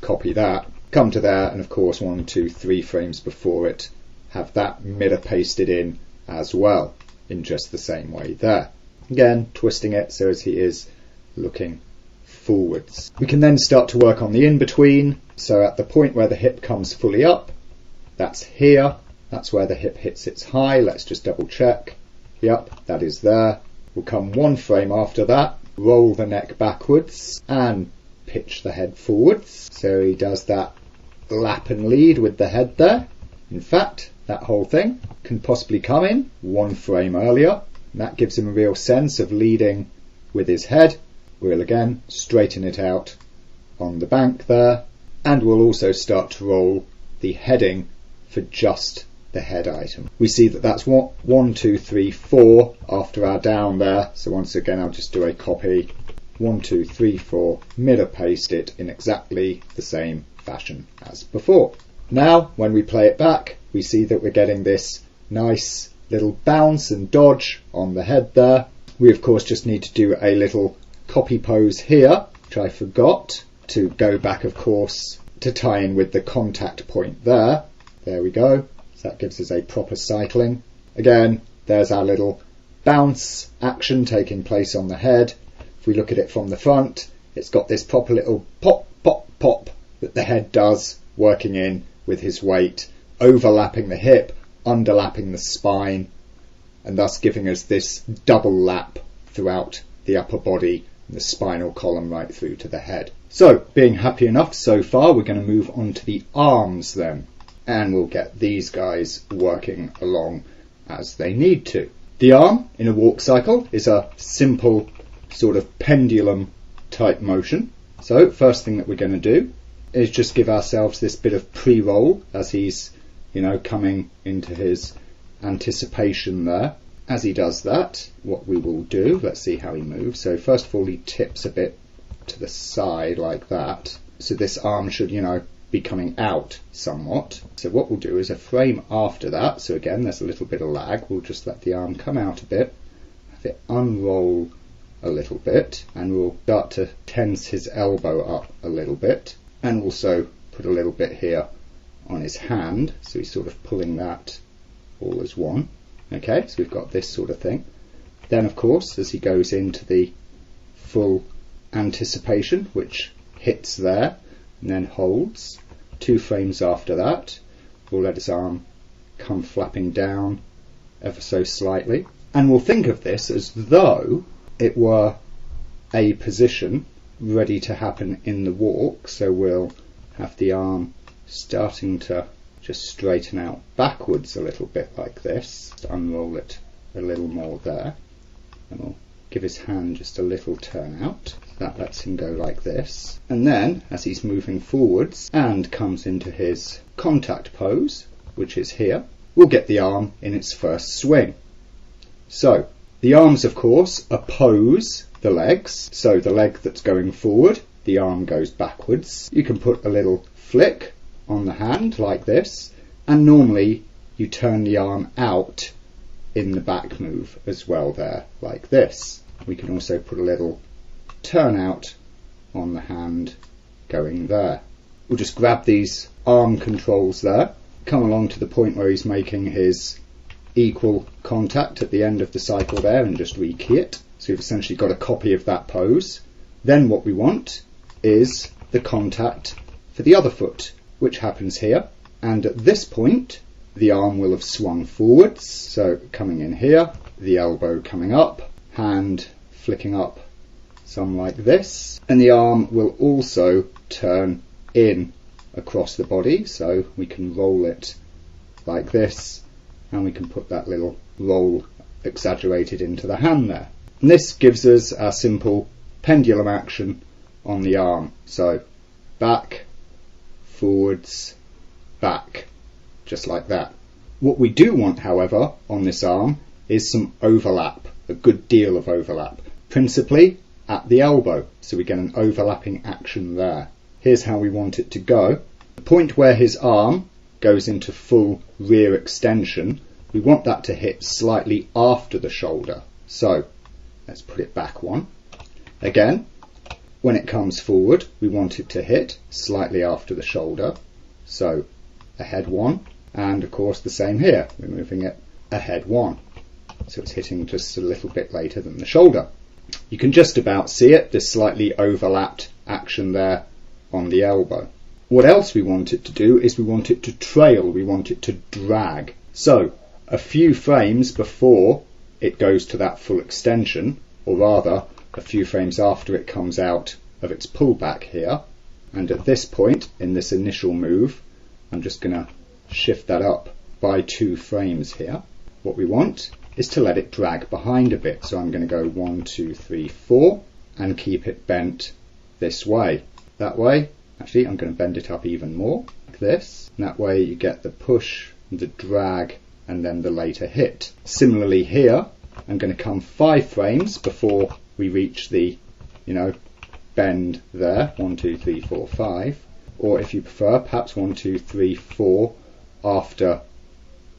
copy that, come to there, and of course 1, 2, 3 frames before it, have that mirror pasted in as well in just the same way there. Again, twisting it so as he is looking forwards. We can then start to work on the in-between. So at the point where the hip comes fully up, that's here. That's where the hip hits its high. Let's just double check. Yep, that is there. We'll come 1 frame after that, roll the neck backwards and pitch the head forwards. So he does that lap and lead with the head there. In fact, that whole thing can possibly come in 1 frame earlier. And that gives him a real sense of leading with his head. We'll again straighten it out on the bank there, and we'll also start to roll the heading for just the head item. We see that that's 1, 2, 3, 4 after our down there. So once again, I'll just do a copy. 1, 2, 3, 4, mirror paste it in exactly the same fashion as before. Now, when we play it back, we see that we're getting this nice little bounce and dodge on the head there. We of course just need to do a little copy pose here, which I forgot to go back of course to tie in with the contact point there. There we go. So that gives us a proper cycling. Again, there's our little bounce action taking place on the head. If we look at it from the front, it's got this proper little pop, pop, pop that the head does, working in with his weight, overlapping the hip, underlapping the spine, and thus giving us this double lap throughout the upper body and the spinal column right through to the head. So, being happy enough so far, we're going to move on to the arms then, and we'll get these guys working along as they need to. The arm in a walk cycle is a simple sort of pendulum type motion. So, first thing that we're going to do is just give ourselves this bit of pre-roll as he's, coming into his anticipation there. As he does that, what we will do, let's see how he moves. So first of all, he tips a bit to the side like that. So this arm should, be coming out somewhat. So what we'll do is a frame after that. So again, there's a little bit of lag. We'll just let the arm come out a bit, have it unroll a little bit, and we'll start to tense his elbow up a little bit, and also put a little bit here on his hand. So he's sort of pulling that all as one. Okay, so we've got this sort of thing. Then, of course, as he goes into the full anticipation, which hits there and then holds, 2 frames after that, we'll let his arm come flapping down ever so slightly. And we'll think of this as though it were a position ready to happen in the walk. So we'll have the arm starting to just straighten out backwards a little bit like this. Just unroll it a little more there. And we'll give his hand just a little turn out. That lets him go like this. And then, as he's moving forwards and comes into his contact pose, which is here, we'll get the arm in its first swing. So, the arms, of course, oppose the legs. So the leg that's going forward, the arm goes backwards. You can put a little flick on the hand like this, and normally you turn the arm out in the back move as well there, like this. We can also put a little turn out on the hand going there. We'll just grab these arm controls there, come along to the point where he's making his equal contact at the end of the cycle there, and just rekey it. So we've essentially got a copy of that pose. Then what we want is the contact for the other foot, which happens here. And at this point, the arm will have swung forwards. So coming in here, the elbow coming up, hand flicking up some like this. And the arm will also turn in across the body. So we can roll it like this, and we can put that little roll exaggerated into the hand there. And this gives us our simple pendulum action on the arm. So back, forwards, back, just like that. What we do want, however, on this arm is some overlap, a good deal of overlap, principally at the elbow. So we get an overlapping action there. Here's how we want it to go. The point where his arm goes into full rear extension, we want that to hit slightly after the shoulder. So let's put it back one. Again, when it comes forward, we want it to hit slightly after the shoulder. So ahead one, and of course the same here. We're moving it ahead one. So it's hitting just a little bit later than the shoulder. You can just about see it, this slightly overlapped action there on the elbow. What else we want it to do is we want it to trail, we want it to drag. So a few frames before it goes to that full extension, or rather a few frames after it comes out of its pullback here, and at this point in this initial move, I'm just going to shift that up by 2 frames here. What we want is to let it drag behind a bit. So I'm going to go 1, 2, 3, 4 and keep it bent this way. That way, actually I'm going to bend it up even more, like this. And that way you get the push, the drag, and then the later hit. Similarly here, I'm going to come 5 frames before we reach the, bend there. 1, 2, 3, 4, 5. Or if you prefer, perhaps 1, 2, 3, 4 after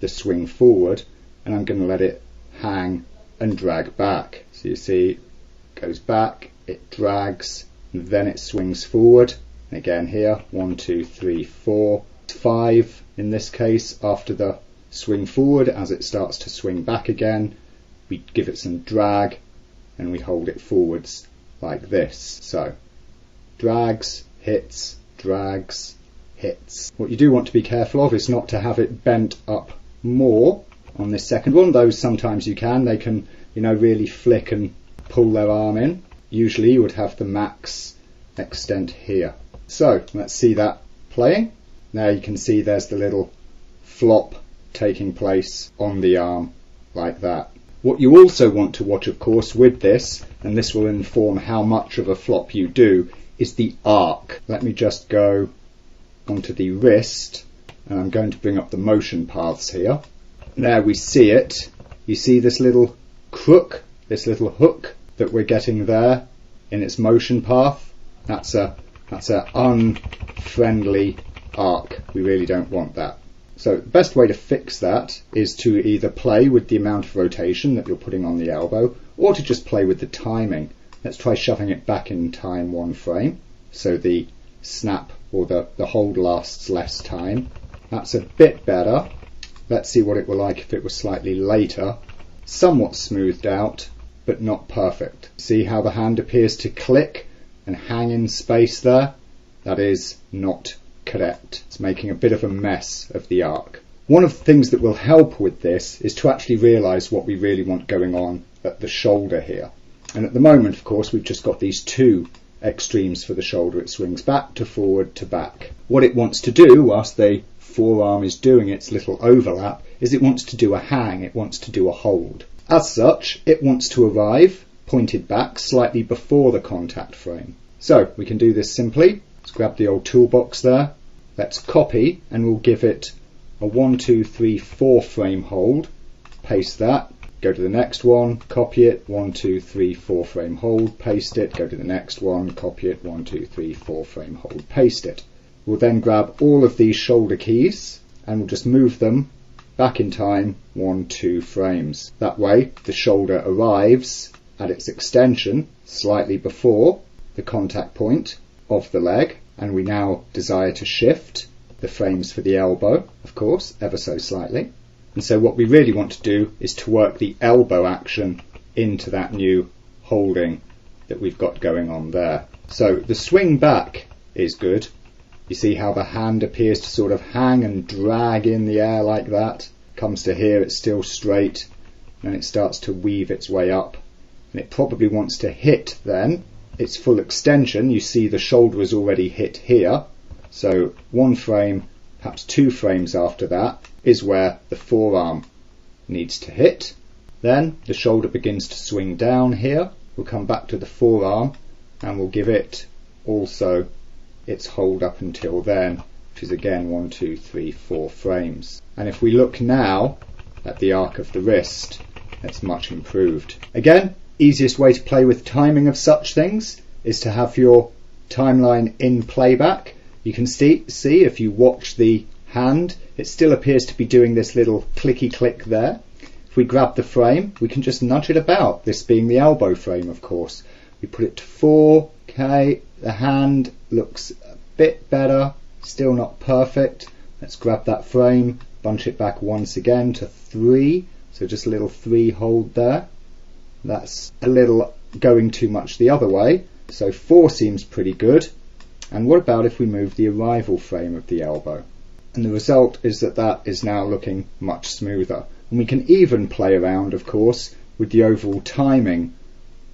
the swing forward, and I'm going to let it hang and drag back. So you see, it goes back, it drags, and then it swings forward. And again here, 1, 2, 3, 4, 5 in this case after the swing forward. As it starts to swing back again, we give it some drag and we hold it forwards like this. So drags, hits, drags, hits. What you do want to be careful of is not to have it bent up more on this second one, though sometimes you can. They can, really flick and pull their arm in. Usually you would have the max extent here. So let's see that playing. Now you can see there's the little flop taking place on the arm like that. What you also want to watch, of course, with this, and this will inform how much of a flop you do, is the arc. Let me just go onto the wrist, and I'm going to bring up the motion paths here. There we see it. You see this little crook, this little hook that we're getting there in its motion path? That's a unfriendly arc. We really don't want that. So the best way to fix that is to either play with the amount of rotation that you're putting on the elbow, or to just play with the timing. Let's try shoving it back in time 1 frame, so the snap or the hold lasts less time. That's a bit better. Let's see what it were like if it was slightly later. Somewhat smoothed out, but not perfect. See how the hand appears to click and hang in space there? That is not correct. It's making a bit of a mess of the arc. One of the things that will help with this is to actually realise what we really want going on at the shoulder here. And at the moment, of course, we've just got these two extremes for the shoulder. It swings back to forward to back. What it wants to do whilst the forearm is doing its little overlap is it wants to do a hang, it wants to do a hold. As such, it wants to arrive pointed back slightly before the contact frame. So we can do this simply. Let's grab the old toolbox there. Let's copy, and we'll give it a 1, 2, 3, 4 frame hold. Paste that. Go to the next one, copy it, 1, 2, 3, 4 frame hold, paste it, go to the next one, copy it, 1, 2, 3, 4 frame hold, paste it. We'll then grab all of these shoulder keys and we'll just move them back in time 1, 2 frames. That way the shoulder arrives at its extension slightly before the contact point of the leg, and we now desire to shift the frames for the elbow, of course, ever so slightly. And so what we really want to do is to work the elbow action into that new holding that we've got going on there. So the swing back is good. You see how the hand appears to sort of hang and drag in the air like that. Comes to here, it's still straight, and it starts to weave its way up. And it probably wants to hit then its full extension. You see the shoulder is already hit here. So 1 frame, perhaps 2 frames after that, is where the forearm needs to hit. Then the shoulder begins to swing down here. We'll come back to the forearm and we'll give it also its hold up until then, which is again 1, 2, 3, 4 frames. And if we look now at the arc of the wrist, it's much improved. Again, easiest way to play with timing of such things is to have your timeline in playback. You can see if you watch the hand, it still appears to be doing this little clicky click there. If we grab the frame, we can just nudge it about, this being the elbow frame, of course. We put it to 4, okay, the hand looks a bit better, still not perfect. Let's grab that frame, bunch it back once again to 3, so just a little 3 hold there. That's a little going too much the other way, so 4 seems pretty good. And what about if we move the arrival frame of the elbow? And the result is that that is now looking much smoother. And we can even play around, of course, with the overall timing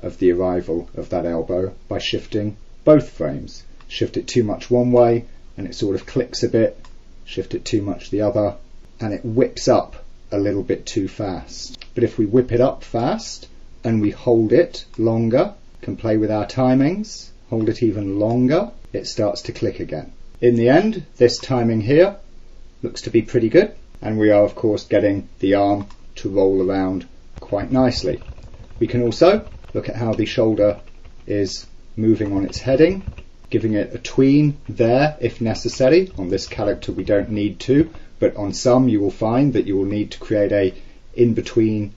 of the arrival of that elbow by shifting both frames. Shift it too much one way and it sort of clicks a bit, shift it too much the other and it whips up a little bit too fast. But if we whip it up fast and we hold it longer, can play with our timings, hold it even longer, it starts to click again. In the end, this timing here looks to be pretty good, and we are of course getting the arm to roll around quite nicely. We can also look at how the shoulder is moving on its heading, giving it a tween there if necessary. On this character we don't need to, but on some you will find that you will need to create a in-between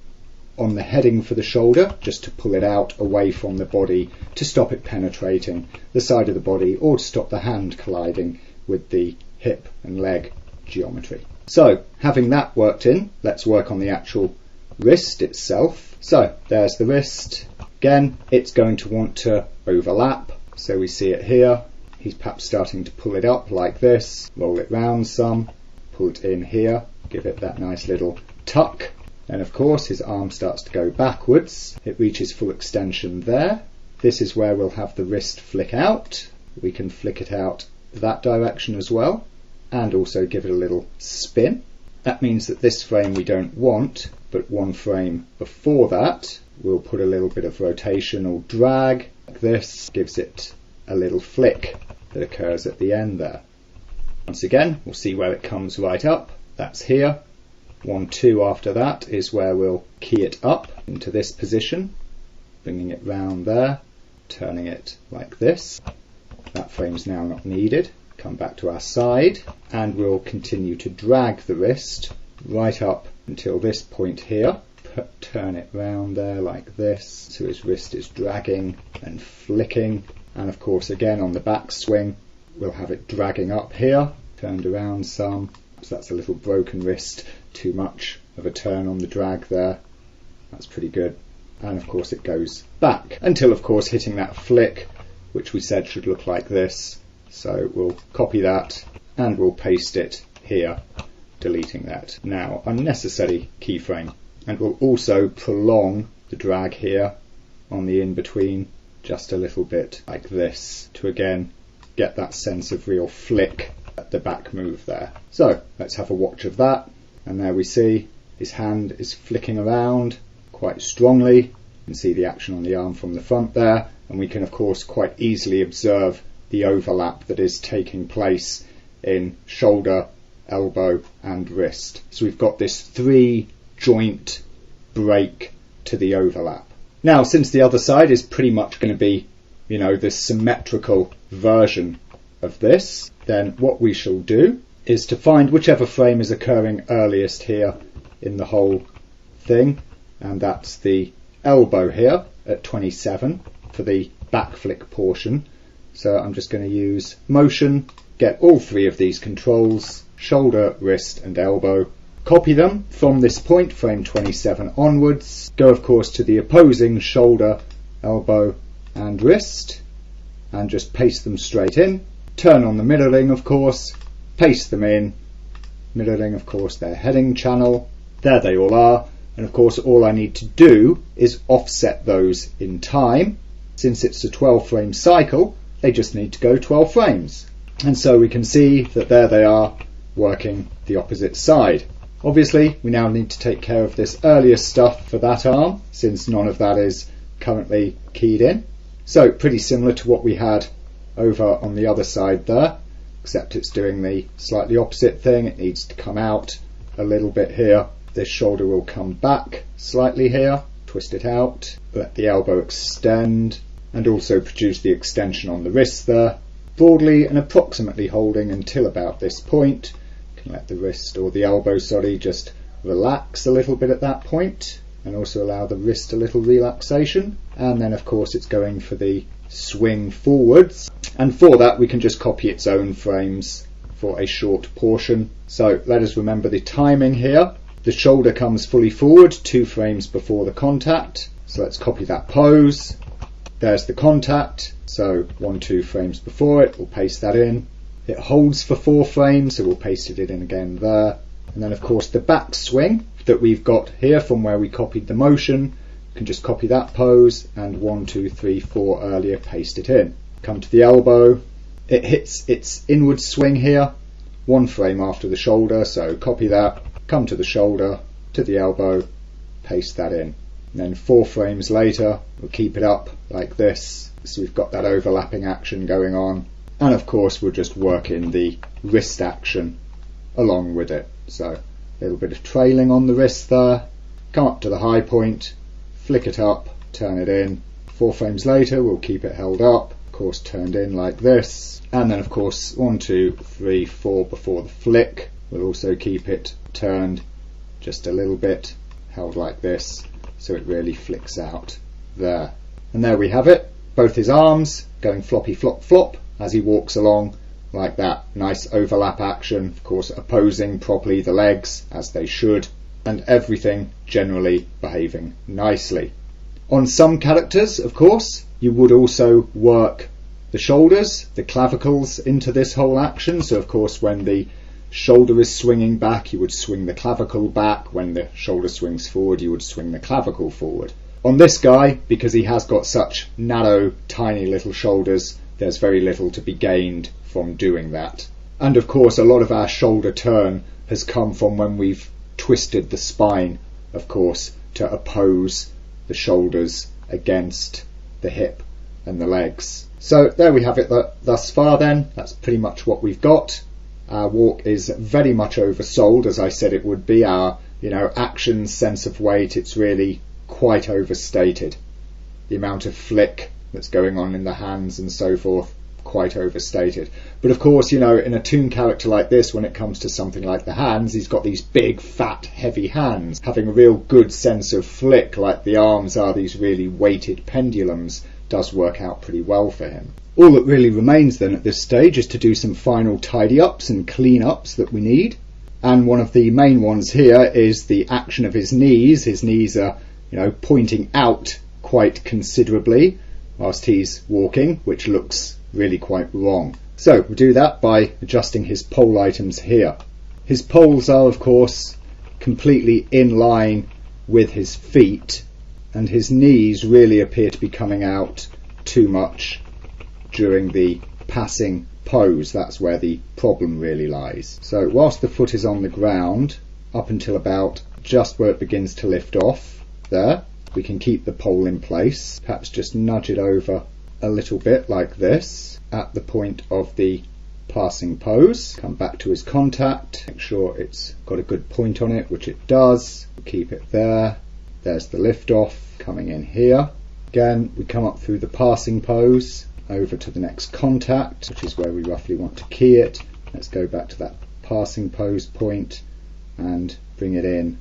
on the heading for the shoulder, just to pull it out away from the body to stop it penetrating the side of the body or to stop the hand colliding with the hip and leg geometry. So having that worked in, let's work on the actual wrist itself. So there's the wrist. Again, it's going to want to overlap. So we see it here. He's perhaps starting to pull it up like this, roll it round some, pull it in here, give it that nice little tuck. And of course his arm starts to go backwards. It reaches full extension there. This is where we'll have the wrist flick out. We can flick it out that direction as well, and also give it a little spin. That means that this frame we don't want, but 1 frame before that we'll put a little bit of rotation or drag like this, gives it a little flick that occurs at the end there. Once again, we'll see where it comes right up. That's here. 1, 2 after that is where we'll key it up into this position, bringing it round there, turning it like this. That frame's now not needed. Come back to our side, and we'll continue to drag the wrist right up until this point here. Turn it round there like this, so his wrist is dragging and flicking. And of course, again on the back swing, we'll have it dragging up here, turned around some. So that's a little broken wrist, too much of a turn on the drag there. That's pretty good. And of course it goes back until of course hitting that flick, which we said should look like this. So we'll copy that and we'll paste it here, deleting that now unnecessary keyframe. And we'll also prolong the drag here on the in-between just a little bit like this to again get that sense of real flick at the back move there. So let's have a watch of that. And there we see his hand is flicking around quite strongly. You can see the action on the arm from the front there. And we can of course quite easily observe the overlap that is taking place in shoulder, elbow and wrist. So we've got this 3 joint break to the overlap. Now, since the other side is pretty much going to be, this symmetrical version of this, then what we shall do is to find whichever frame is occurring earliest here in the whole thing, and that's the elbow here at 27 for the back flick portion. So I'm just going to use motion, get all 3 of these controls, shoulder, wrist and elbow, copy them from this point, frame 27 onwards, go of course to the opposing shoulder, elbow and wrist, and just paste them straight in. Turn on the mirroring of course, paste them in, mirroring of course their heading channel. There they all are, and of course all I need to do is offset those in time. Since it's a 12 frame cycle, they just need to go 12 frames. And so we can see that there they are working the opposite side. Obviously, we now need to take care of this earlier stuff for that arm, since none of that is currently keyed in. So pretty similar to what we had over on the other side there, except it's doing the slightly opposite thing. It needs to come out a little bit here. This shoulder will come back slightly here, twist it out, let the elbow extend, and also produce the extension on the wrist there, broadly and approximately holding until about this point. You can let the wrist, or the elbow, just relax a little bit at that point, and also allow the wrist a little relaxation. And then of course it's going for the swing forwards, and for that we can just copy its own frames for a short portion. So let us remember the timing here. The shoulder comes fully forward 2 frames before the contact, so let's copy that pose. There's the contact, so 1, 2 frames before it, we'll paste that in. It holds for 4 frames, so we'll paste it in again there. And then of course the back swing that we've got here from where we copied the motion, you can just copy that pose and 1, 2, 3, 4 earlier, paste it in. Come to the elbow, it hits its inward swing here, 1 frame after the shoulder, so copy that, come to the shoulder, to the elbow, paste that in. And then 4 frames later, we'll keep it up like this, so we've got that overlapping action going on. And of course we'll just work in the wrist action along with it. So a little bit of trailing on the wrist there, come up to the high point, flick it up, turn it in. 4 frames later we'll keep it held up, of course turned in like this. And then of course 1, 2, 3, 4 before the flick, we'll also keep it turned just a little bit, held like this, so it really flicks out there. And there we have it, both his arms going floppy flop flop as he walks along like that. Nice overlap action, of course opposing properly the legs as they should, and everything generally behaving nicely. On some characters, of course, you would also work the shoulders, the clavicles into this whole action. So of course when the shoulder is swinging back, you would swing the clavicle back. When the shoulder swings forward, you would swing the clavicle forward. On this guy, because he has got such narrow, tiny little shoulders, there's very little to be gained from doing that. And of course, a lot of our shoulder turn has come from when we've twisted the spine, of course, to oppose the shoulders against the hip and the legs. So there we have it thus far then. That's pretty much what we've got. Our walk is very much oversold, as I said it would be. Our, action, sense of weight, it's really quite overstated. The amount of flick that's going on in the hands and so forth, quite overstated. But of course, in a toon character like this, when it comes to something like the hands, he's got these big, fat, heavy hands. Having a real good sense of flick, like the arms are these really weighted pendulums, does work out pretty well for him. All that really remains then at this stage is to do some final tidy-ups and clean-ups that we need. And one of the main ones here is the action of his knees. His knees are, pointing out quite considerably whilst he's walking, which looks really quite wrong. So we do that by adjusting his pole items here. His poles are, of course, completely in line with his feet, and his knees really appear to be coming out too much during the passing pose. That's where the problem really lies. So whilst the foot is on the ground, up until about just where it begins to lift off, there, we can keep the pole in place, perhaps just nudge it over a little bit like this at the point of the passing pose. Come back to his contact, make sure it's got a good point on it, which it does. Keep it there. There's the lift off coming in here. Again, we come up through the passing pose over to the next contact, which is where we roughly want to key it. Let's go back to that passing pose point and bring it in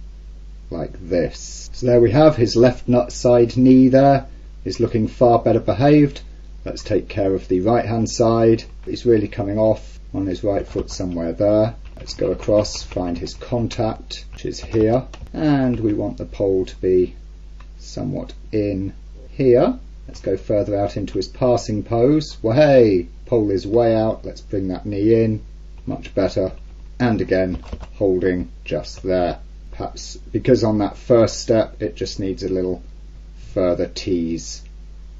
like this. So there we have his left side knee there is looking far better behaved. Let's take care of the right hand side. He's really coming off on his right foot somewhere there. Let's go across, find his contact, which is here, and we want the pole to be somewhat in here. Let's go further out into his passing pose. Well, hey, pole is way out. Let's bring that knee in, much better, and again holding just there. Perhaps because on that first step it just needs a little further tease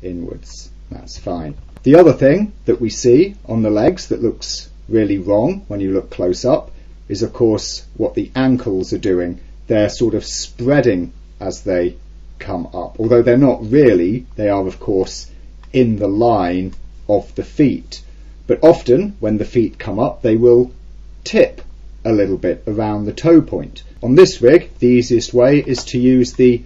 inwards. That's fine. The other thing that we see on the legs that looks really wrong when you look close up is, of course, what the ankles are doing. They're sort of spreading as they come up, although they're not really. They are, of course, in the line of the feet, but often when the feet come up they will tip a little bit around the toe point. On this rig, the easiest way is to use the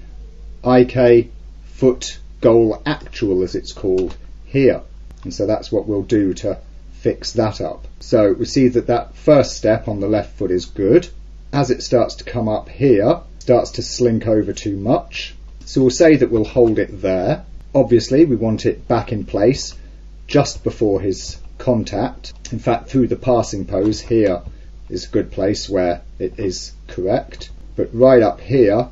IK foot goal actual, as it's called here, and so that's what we'll do to fix that up. So we see that that first step on the left foot is good. As it starts to come up here, it starts to slink over too much, so we'll say that we'll hold it there. Obviously we want it back in place just before his contact. In fact, through the passing pose here is a good place where it is correct, but right up here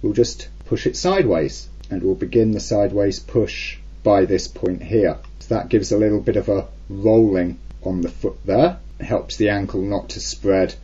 we'll just push it sideways, and we'll begin the sideways push by this point here. So that gives a little bit of a rolling on the foot there. It helps the ankle not to spread,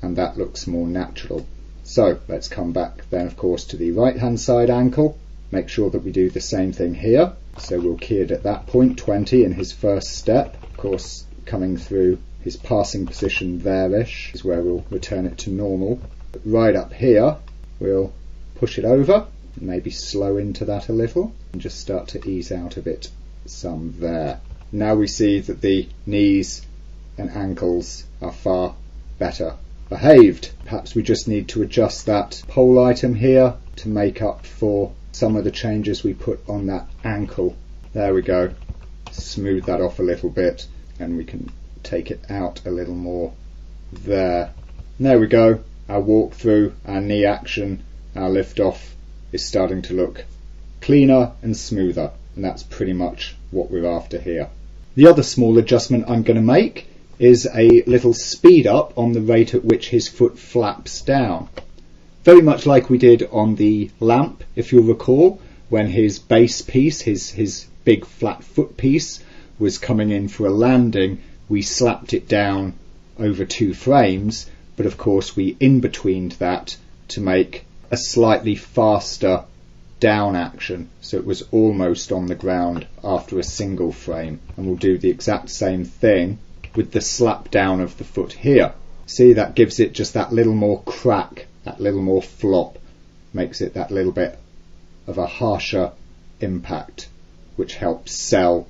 and that looks more natural. So let's come back then, of course, to the right hand side ankle. Make sure that we do the same thing here. So we'll key it at that point, 20 in his first step. Of course, coming through his passing position there-ish is where we'll return it to normal. But right up here, we'll push it over, and maybe slow into that a little, and just start to ease out of it some there. Now we see that the knees and ankles are far better behaved. Perhaps we just need to adjust that pole item here to make up for some of the changes we put on that ankle. There we go. Smooth that off a little bit, and we can take it out a little more there. And there we go. Our walk through, our knee action, our lift off is starting to look cleaner and smoother, and that's pretty much what we're after here. The other small adjustment I'm going to make is a little speed up on the rate at which his foot flaps down. Very much like we did on the lamp, if you'll recall, when his base piece, his big flat foot piece, was coming in for a landing, we slapped it down over 2 frames, but of course we in-betweened that to make a slightly faster down action, so it was almost on the ground after a single frame. And we'll do the exact same thing with the slap down of the foot here. See, that gives it just that little more crack, that little more flop, makes it that little bit of a harsher impact, which helps sell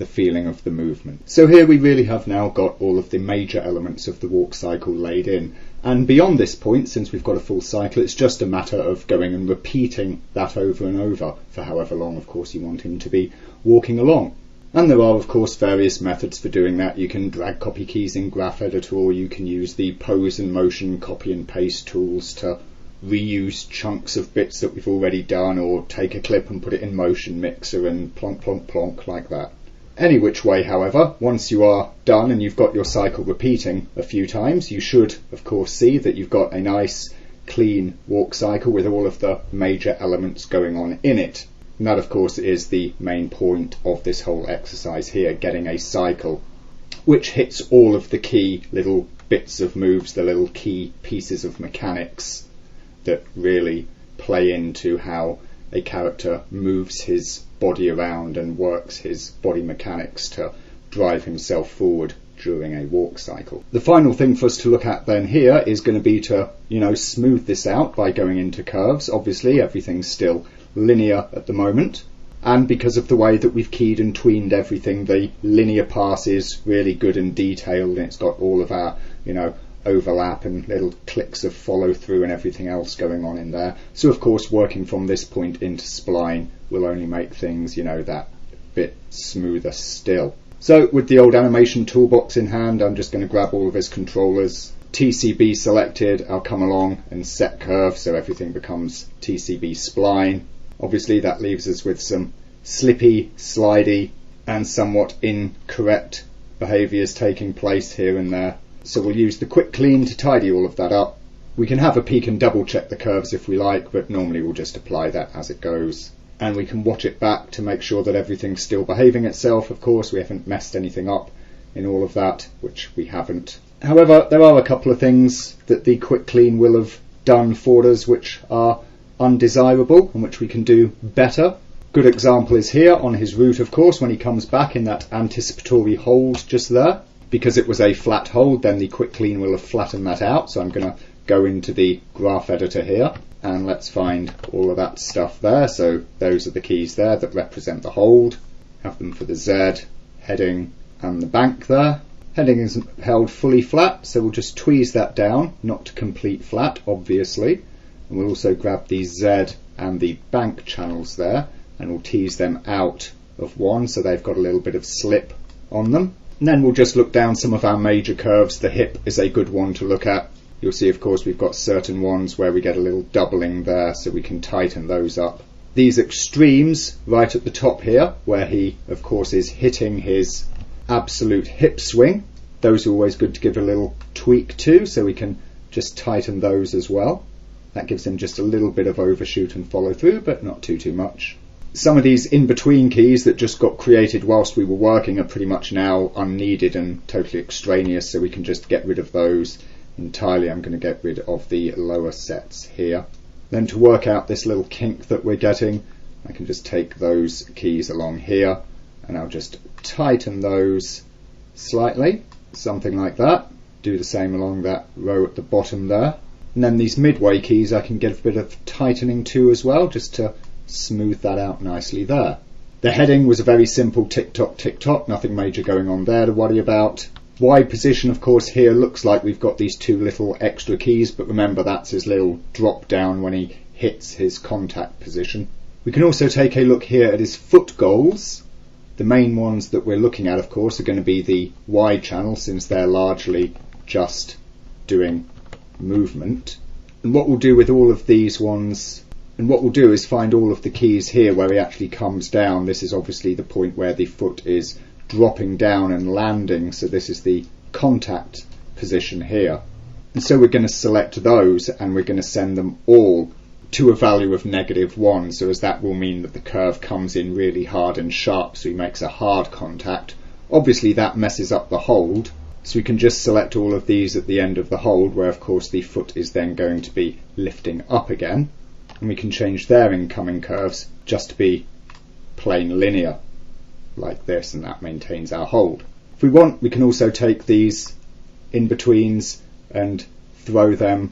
the feeling of the movement. So here we really have now got all of the major elements of the walk cycle laid in. And beyond this point, since we've got a full cycle, it's just a matter of going and repeating that over and over for however long, of course, you want him to be walking along. And there are, of course, various methods for doing that. You can drag copy keys in Graph Editor, or you can use the pose and motion copy and paste tools to reuse chunks of bits that we've already done, or take a clip and put it in Motion Mixer and plonk, plonk, plonk like that. Any which way, however, once you are done and you've got your cycle repeating a few times, you should, of course, see that you've got a nice, clean walk cycle with all of the major elements going on in it. And that, of course, is the main point of this whole exercise here, getting a cycle which hits all of the key little bits of moves, the little key pieces of mechanics that really play into how a character moves his body around and works his body mechanics to drive himself forward during a walk cycle. The final thing for us to look at then here is going to be to, smooth this out by going into curves. Obviously, everything's still linear at the moment, and because of the way that we've keyed and tweened everything, the linear pass is really good and detailed, and it's got all of our, overlap and little clicks of follow through and everything else going on in there. So of course, working from this point into spline will only make things, that bit smoother still. So with the old animation toolbox in hand, I'm just going to grab all of his controllers, TCB selected, I'll come along and set curve so everything becomes TCB spline. Obviously that leaves us with some slippy, slidey and somewhat incorrect behaviours taking place here and there. So we'll use the quick clean to tidy all of that up. We can have a peek and double check the curves if we like, but normally we'll just apply that as it goes. And we can watch it back to make sure that everything's still behaving itself. Of course, we haven't messed anything up in all of that, which we haven't. However, there are a couple of things that the quick clean will have done for us which are undesirable and which we can do better. Good example is here on his route, of course, when he comes back in that anticipatory hold just there. Because it was a flat hold, then the quick clean will have flattened that out. So I'm going to go into the graph editor here and let's find all of that stuff there. So those are the keys there that represent the hold. Have them for the Z, heading and the bank there. Heading is held fully flat, so we'll just tweeze that down, not to complete flat, obviously. And we'll also grab the Z and the bank channels there and we'll tease them out of one so they've got a little bit of slip on them. And then we'll just look down some of our major curves. The hip is a good one to look at. You'll see, of course, we've got certain ones where we get a little doubling there, so we can tighten those up. These extremes right at the top here, where he, of course, is hitting his absolute hip swing, those are always good to give a little tweak to, so we can just tighten those as well. That gives him just a little bit of overshoot and follow through, but not too much. Some of these in-between keys that just got created whilst we were working are pretty much now unneeded and totally extraneous, so we can just get rid of those entirely. I'm going to get rid of the lower sets here. Then to work out this little kink that we're getting, I can just take those keys along here and I'll just tighten those slightly, something like that. Do the same along that row at the bottom there. And then these midway keys I can get a bit of tightening to as well, just to smooth that out nicely there. The heading was a very simple tick-tock, nothing major going on there to worry about. Y position, of course, here looks like we've got these two little extra keys, but remember that's his little drop down when he hits his contact position. We can also take a look here at his foot goals. The main ones that we're looking at, of course, are going to be the Y channel, since they're largely just doing movement. And what we'll do with all of these ones, and what we'll do is find all of the keys here where he actually comes down. This is obviously the point where the foot is dropping down and landing, so this is the contact position here. And so we're going to select those and we're going to send them all to a value of -1, so as that will mean that the curve comes in really hard and sharp, so he makes a hard contact. Obviously that messes up the hold, so we can just select all of these at the end of the hold, where of course the foot is then going to be lifting up again. And we can change their incoming curves just to be plain linear like this, and that maintains our hold. If we want, we can also take these in-betweens and throw them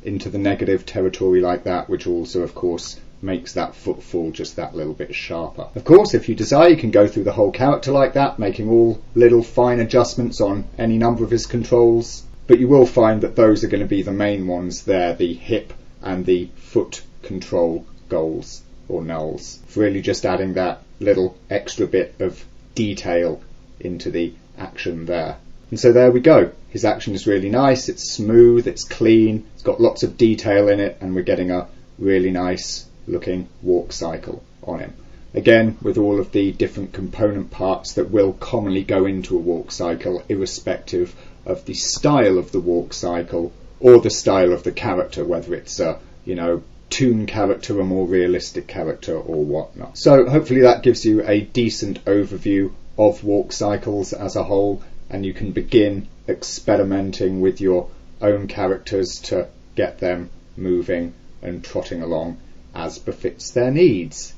into the negative territory like that, which also of course makes that footfall just that little bit sharper. Of course, if you desire, you can go through the whole character like that, making all little fine adjustments on any number of his controls, but you will find that those are going to be the main ones there, the hip and the foot control goals or nulls, for really just adding that little extra bit of detail into the action there. And so there we go. His action is really nice, it's smooth, it's clean, it's got lots of detail in it, and we're getting a really nice looking walk cycle on him. Again, with all of the different component parts that will commonly go into a walk cycle, irrespective of the style of the walk cycle or the style of the character, whether it's a, toon character, a more realistic character or whatnot. So hopefully that gives you a decent overview of walk cycles as a whole, and you can begin experimenting with your own characters to get them moving and trotting along as befits their needs.